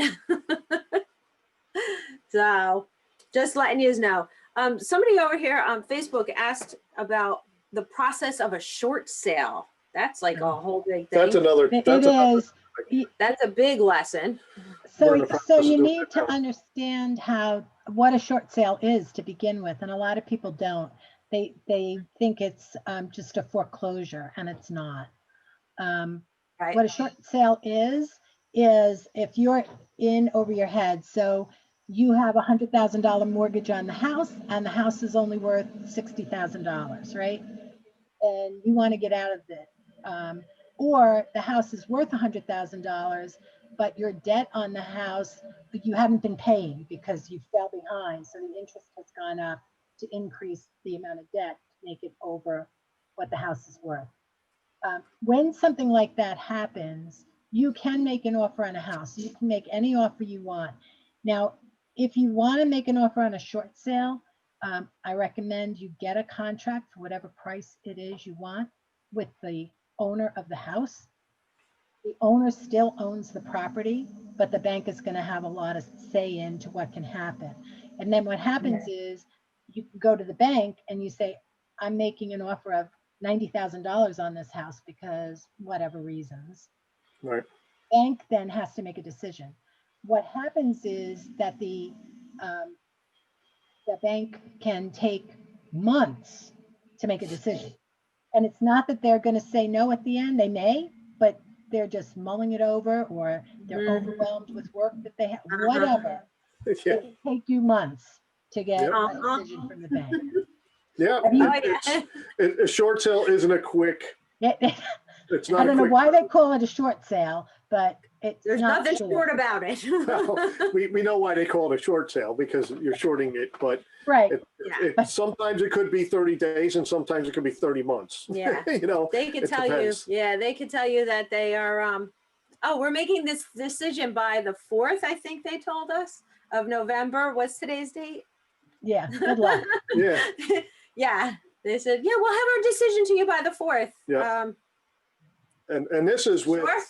So just letting you know. Somebody over here on Facebook asked about the process of a short sale. That's like a whole big thing. That's another. It That's another. is. That's a big lesson. We're in the So process you of doing need it to now. understand what a short sale is to begin with, and a lot of people don't. They think it's just a foreclosure, and it's not. Right. What a short sale is if you're in over your head. So you have $100,000 mortgage on the house, and the house is only worth $60,000, right? And you want to get out of it. Or the house is worth $100,000, but your debt on the house, but you haven't been paying because you fell behind. So the interest has gone up to increase the amount of debt to make it over what the house is worth. When something like that happens, you can make an offer on a house. You can make any offer you want. Now, if you want to make an offer on a short sale, I recommend you get a contract for whatever price it is you want with the owner of the house. The owner still owns the property, but the bank is going to have a lot of say into what can happen. And then what happens is you go to the bank and you say, I'm making an offer of $90,000 on this house because whatever reasons. Right. Bank then has to make a decision. What happens is that the bank can take months to make a decision. And it's not that they're going to say no at the end. They may, but they're just mulling it over, or they're overwhelmed with work that they have, whatever. Yeah. It can take you months to get Yep. a decision from the bank. Yeah. Have you- Oh, yeah. A short sale isn't a quick. It's not. I don't know why they call it a short sale, but it's There's not nothing short about it. No, we know why they call it a short sale, because you're shorting it, but Right. sometimes it could be 30 days and sometimes it could be 30 months. Yeah. You know, They could it tell depends. you, they could tell you that they are, we're making this decision by the 4th, I think they told us, of November. What's today's date? Yeah. Good luck. Yeah. Yeah. They said, yeah, we'll have our decision to you by the 4th. Yeah. And this is with, Sure.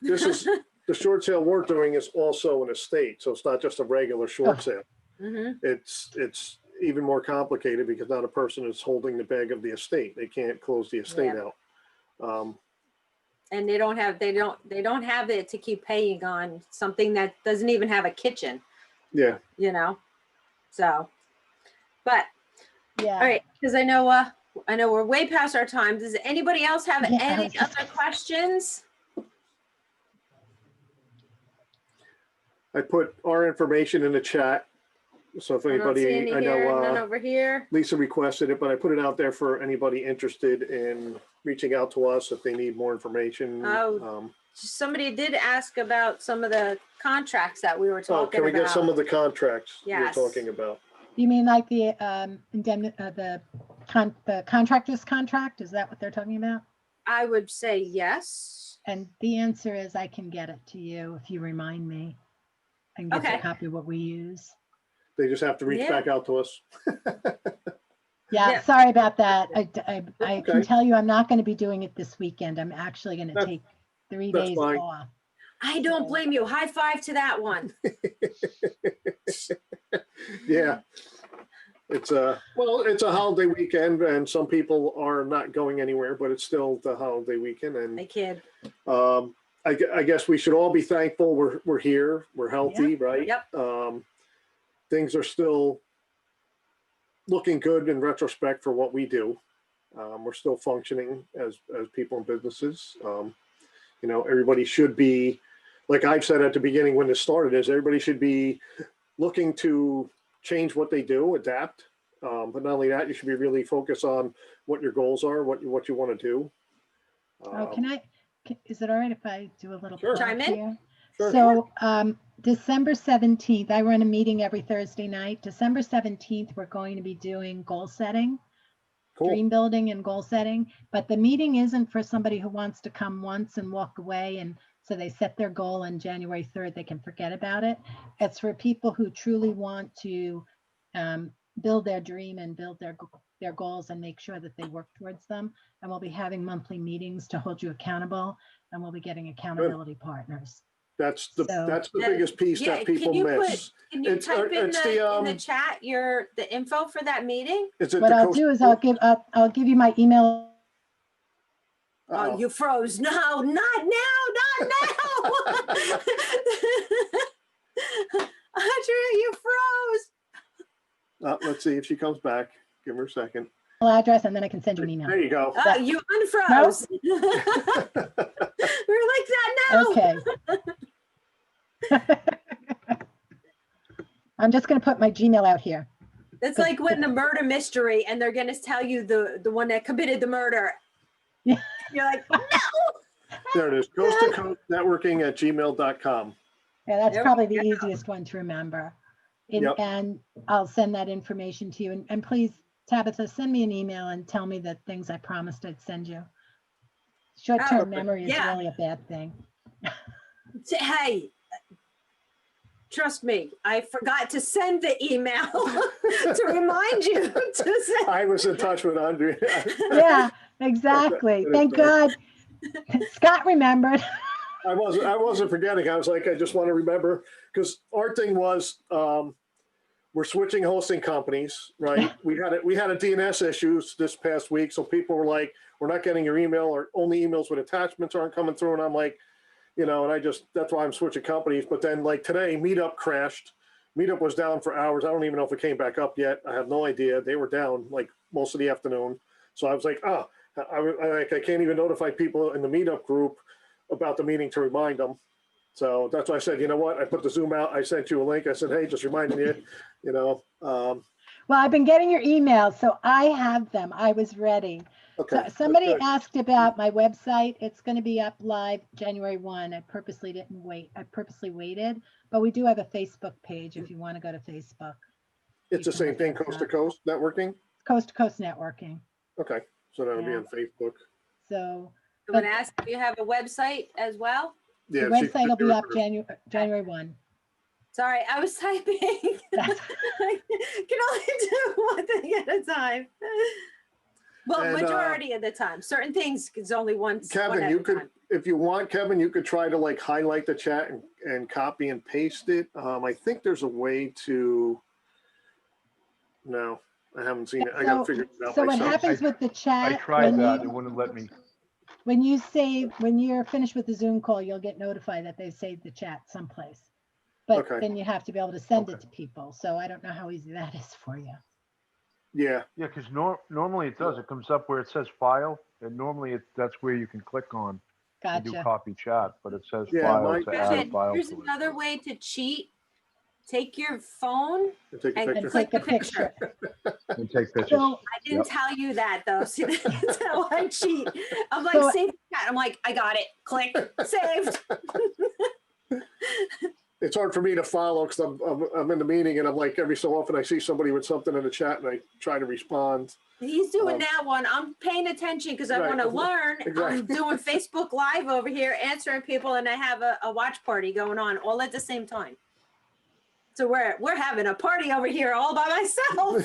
this is, the short sale we're doing is also an estate. So it's not just a regular short sale. Mm-hmm. It's even more complicated because now the person is holding the bag of the estate. They can't close the estate out. And they don't have it to keep paying on something that doesn't even have a kitchen, Yeah. So, but Yeah. all right, because I know we're way past our time. Does anybody else have Yeah, I any was just- other questions? I put our information in the chat. So if I don't see anybody, any I here, none know over here. Lisa requested it, but I put it out there for anybody interested in reaching out to us if they need more information. Oh, Somebody did ask about some of the contracts that we were Oh, talking can we about. get some of the contracts Yes. you're talking about? You mean like the contractor's contract? Is that what they're talking about? I would say yes. And the answer is I can get it to you if you remind me. I can get you Okay. a copy of what we use. They just have to reach Yeah. back out to us. Yeah, Yeah. sorry about that. I Okay. can tell you I'm not going to be doing it this weekend. I'm actually going to That- take 3 that's days fine. off. I don't blame you. High five to that one. Yeah. It's a holiday weekend and some people are not going anywhere, but it's still the holiday weekend. And Hey, kid. I guess we should all be thankful we're here, we're healthy, right? Yep. Things are still looking good in retrospect for what we do. We're still functioning as people and businesses. Everybody should be, like I've said at the beginning when this started, is everybody should be looking to change what they do, adapt. But not only that, you should be really focused on what your goals are, what you want to do. Oh, is it all right if I do a little Sure. plug Chime in? here? Sure. So December 17th, I run a meeting every Thursday night. December 17th, we're going to be doing goal setting, Cool. dream building and goal setting. But the meeting isn't for somebody who wants to come once and walk away. And so they set their goal on January 3rd, they can forget about it. It's for people who truly want to build their dream and build their goals and make sure that they work towards them. And we'll be having monthly meetings to hold you accountable, and we'll be getting accountability partners. That's the So- biggest piece Yeah, that people miss. Can you It's- type in it's the the, chat the info for that meeting? Is it What the I'll Coast- do is I'll give you my email. Oh, Uh-oh. you froze. No, not now, not now. Andrea, you froze. Let's see if she comes back. Give her a second. Address, and then I can send you an email. There you go. You unfroze. We're like that now. Okay. I'm just going to put my Gmail out here. It's like when the murder mystery and they're gonna tell you the one that committed the murder. Yeah. You're like, no. There it is. Coast to Coast Networking at gmail.com. Yeah, that's There probably we the go. easiest one to remember. Yep. And I'll send that information to you. And please, Tabitha, send me an email and tell me the things I promised I'd send you. Short-term okay. memory is Yeah. really a bad thing. Hey, trust me, I forgot to send the email to remind you to send. I was in touch with Andrea. Yeah, exactly. That is Thank right. God. Scott remembered. I wasn't forgetting. I was like, I just want to remember, because our thing was, we're switching hosting companies, right? We had a DNS issues this past week, so people were like, we're not getting your email, or only emails with attachments aren't coming through. And I'm like, and that's why I'm switching companies. But then like today, Meetup crashed. Meetup was down for hours. I don't even know if it came back up yet. I have no idea. They were down like most of the afternoon. So I was like, I can't even notify people in the Meetup group about the meeting to remind them. So that's why I said, you know what? I put the Zoom out. I sent you a link. I said, hey, just reminding you, Well, I've been getting your emails, so I have them. I was ready. okay. So somebody Good. asked about my website. It's going to be up live January 1. I purposely didn't wait. I purposely waited, but we do have a Facebook page if you want to go to Facebook. It's the same thing, Coast to Coast Networking. Coast to Coast Networking. Okay. So that'll be Yeah. on Facebook. So I'm gonna ask if you have a website as well. Yeah. the she- website will be she- up January 1. Sorry, I was typing. That's- I can only do one thing at a time. Well, And, majority of the time. Certain things is only one Kevin, at you a could, time. if you want, Kevin, you could try to like highlight the chat and copy and paste it. I think there's a way to. No, I haven't seen it. I got to figure it out So what myself. happens with the I chat, tried that, it wouldn't let me. when you're finished with the Zoom call, you'll get notified that they've saved the chat someplace. But Okay. then you have to be able to send it Okay. to people. So I don't know how easy that is for you. Yeah, Yeah, because normally it does, it comes up where it says file, and normally that's where you can click on and do Gotcha. copy chat, but it says Yeah, file mine- to add a Here's file here's to it. another way to cheat. Take your phone and take a and picture. Take click a the picture. picture. And take pictures. So, I didn't Yep. tell you that though. See, that's how I cheat. I'm like, So- save chat. I'm like, I got it. Click, saved. It's hard for me to follow because I'm in the meeting and I'm like, every so often I see somebody with something in the chat and I try to respond. He's doing Um, that one. I'm paying attention because I right. want to learn. I'm Exactly. doing Facebook Live over here, answering people, and I have a watch party going on all at the same time. So we're having a party over here all by myself.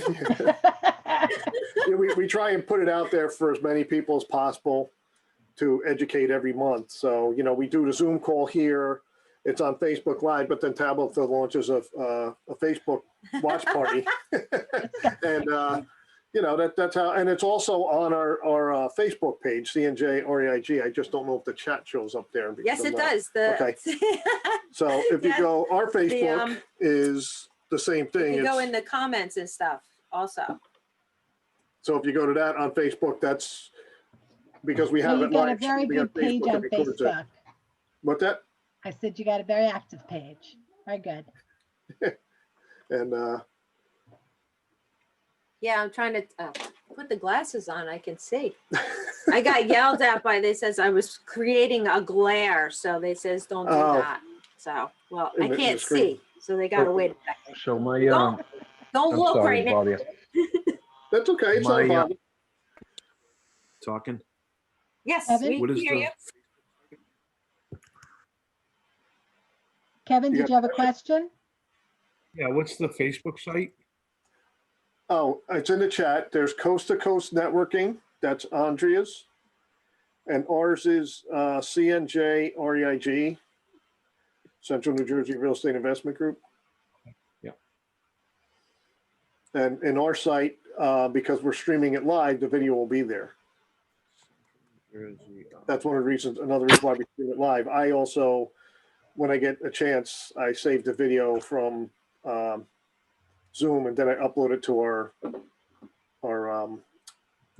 Yeah, we try and put it out there for as many people as possible to educate every month. So, we do the Zoom call here. It's on Facebook Live, but then Tabitha launches a Facebook watch party. And, that's how, and it's also on our Facebook page, CNJ REIG. I just don't know if the chat shows up there. Yes, because it I'm not- does. So if you Yes. go, our Facebook um, is the same You thing. can go It's- in the comments and stuff also. So if you go to that on Facebook, that's because we have You it got a live. very streaming good page Facebook, on it records it. Facebook. What that? I said you got a very active page. Very good. And Yeah, I'm trying to put the glasses on. I can see. I got yelled at by, they says I was creating a glare. So they says, don't do Oh. that. So, well, In I the can't screen. see, so they gotta Okay. wait a second. So my, Don't I'm look sorry right to now. bother you. That's okay. It's not a My, problem. Talking. Yes, Evan? we What can is hear the? you. Kevin, You did got you have a question? Yeah, what's the Facebook site? Oh, it's in the chat. There's Coast to Coast Networking. That's Andrea's. And ours is CNJ REIG, Central New Jersey Real Estate Investment Group. Yeah. And in our site, because we're streaming it live, the video will be there. That's one of the reasons, another reason why we stream it live. I also, when I get a chance, I save the video from Zoom and then I upload it to our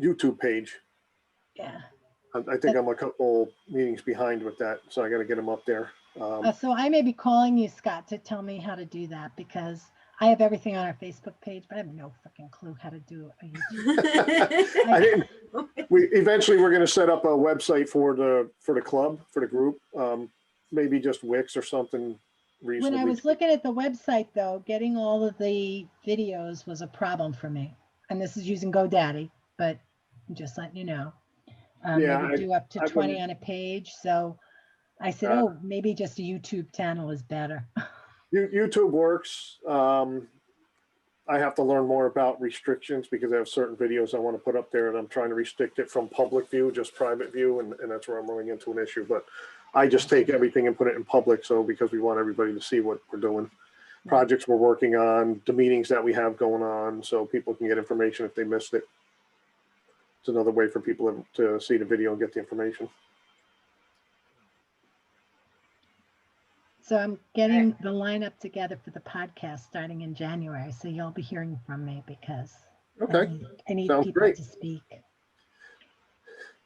YouTube page. Yeah. I think I'm a couple meetings behind with that, so I got to get them up there. So I may be calling you, Scott, to tell me how to do that because I have everything on our Facebook page, but I have no freaking clue how to do a YouTube. I didn't. Eventually we're going to set up a website for the club, for the group, maybe just Wix or something reasonably. When I was looking at the website, though, getting all of the videos was a problem for me. And this is using GoDaddy, but I'm just letting you know. Yeah, They do up to I've 20 been- on a page. So I said, oh, maybe just a YouTube channel is better. YouTube works. I have to learn more about restrictions because I have certain videos I want to put up there and I'm trying to restrict it from public view, just private view. And that's where I'm running into an issue. But I just take everything and put it in public. So because we want everybody to see what we're doing, projects we're working on, the meetings that we have going on, so people can get information if they missed it. It's another way for people to see the video and get the information. So I'm getting the lineup together for the podcast starting in January. So you'll be hearing from me because Okay, I need Sounds people great. to speak.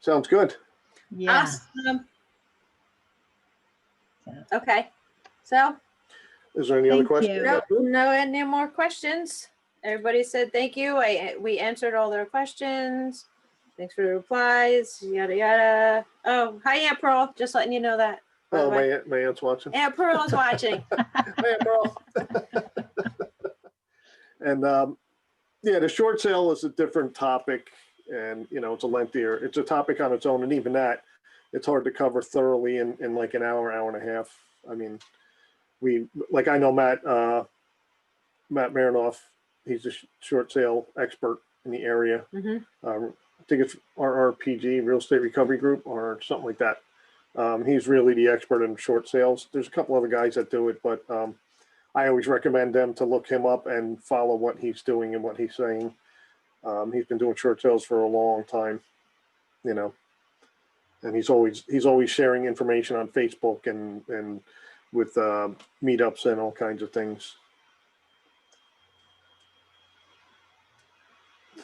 sounds good. Yeah. Awesome. So, Okay, so Is there any other Thank questions? you. no any more questions. Everybody said thank you. We answered all their questions. Thanks for the replies. Yada yada. Oh, hi Aunt Pearl. Just letting you know that. by the Oh, way. my aunt's watching. Aunt Pearl is watching. Hey, Pearl. And yeah, the short sale is a different topic, and it's it's a topic on its own, and even that, it's hard to cover thoroughly in like an hour and a half. I mean, I know Matt Marinoff. He's a short sale expert in the area. Mhm. I think it's RRPG, Real Estate Recovery Group, or something like that. He's really the expert in short sales. There's a couple other guys that do it, but I always recommend them to look him up and follow what he's doing and what he's saying. He's been doing short sales for a long time, and he's always sharing information on Facebook and with meetups and all kinds of things.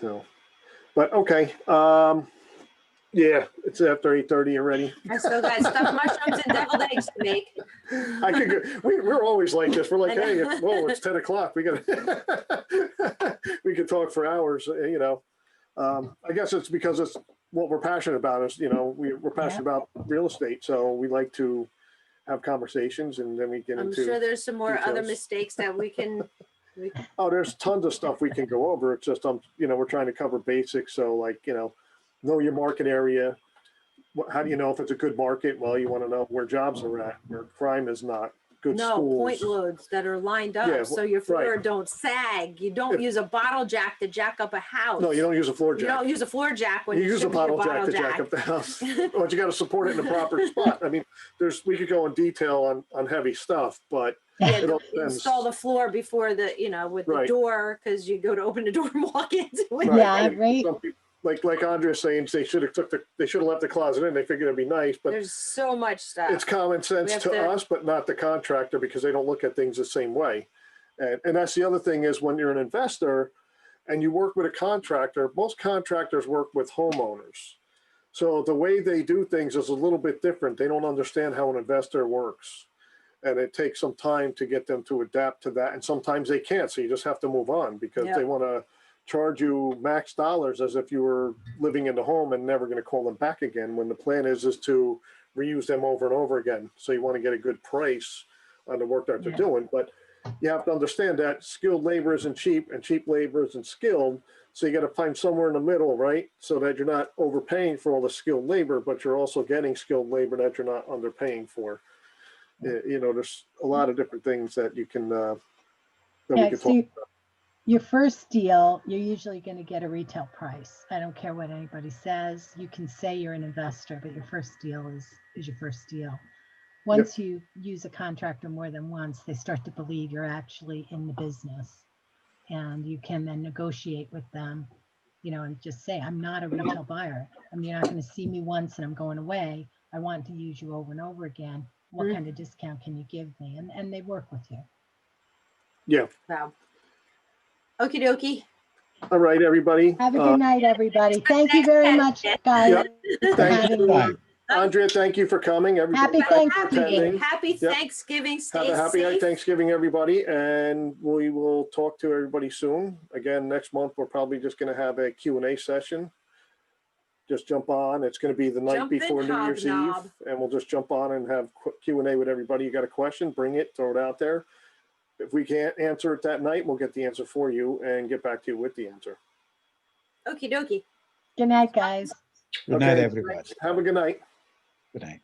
So, but okay. Yeah, it's after 8:30 already. I still got stuffed mushrooms and deviled eggs to make. I could go, we're always like this. We're like, I hey, know. it's 10 o'clock. We could talk for hours, I guess it's because it's what we're passionate about is, we're passionate about real estate. So we like to have conversations and then we get I'm into, sure there's some more other details. mistakes that we can. oh, there's tons of stuff we can go over. It's just, we're trying to cover basics. So like, know your market area. How do you know if it's a good market? Well, you want to know where jobs are at, where crime is not, good No, schools. point loads that are lined up Yeah, so your floor right. don't sag. You don't use a bottle jack to jack up a house. No, you don't use a floor You jack. don't use a floor jack when You you're use a shipping your bottle jack to jack up the house. But you got to support it in the proper spot. I mean, we could go in detail on heavy stuff, but Yeah, it all depends. install the floor before with the Right. door because you go to open the door and walk into it. Right. Yeah, And right. some people- like Andrea's saying, they should have left the closet in. They figured it'd be nice, but There's so much stuff. it's common sense have to to- us, but not the contractor because they don't look at things the same way. And that's the other thing is when you're an investor and you work with a contractor, most contractors work with homeowners. So the way they do things is a little bit different. They don't understand how an investor works. And it takes some time to get them to adapt to that. And sometimes they can't. So you just have to move on because Yeah. they want to charge you max dollars as if you were living in the home and never going to call them back again, when the plan is to reuse them over and over again. So you want to get a good price on the work that they're Yeah. doing. But you have to understand that skilled labor isn't cheap and cheap labor isn't skilled. So you got to find somewhere in the middle, right? So that you're not overpaying for all the skilled labor, but you're also getting skilled labor that you're not underpaying for. You know, there's a lot of different things that you can, that we Yeah, can so talk. your first deal, you're usually going to get a retail price. I don't care what anybody says. You can say you're an investor, but your first deal is your first deal. Once you use a contractor more than once, they start to believe you're actually in the business. And you can then negotiate with them, you know, and just say, I'm not a retail buyer. I mean, you're not going to see me once and I'm going away. I want to use you over and over again. What kind of discount can you give me? And they work with you. Yeah. Wow. Okie dokie. All right, everybody. Have a good night, everybody. Thank you very much, guys, for Thank having you. me. Andrea, thank you for coming. Everybody, Happy thank you for Thanksgiving. attending. Happy Yep. Thanksgiving. Have Stay a happy safe. Thanksgiving, everybody, and we will talk to everybody soon. Again, next month, we're probably just going to have a Q&A session. Just jump on. It's going to be the night Jump in, before New Year's hobnob. Eve, and we'll just jump on and have Q&A with everybody. You got a question, bring it, throw it out there. If we can't answer it that night, we'll get the answer for you and get back to you with the answer. Okie dokie. Good night, guys. Good night, Okay. everybody. Have a good night. Good night.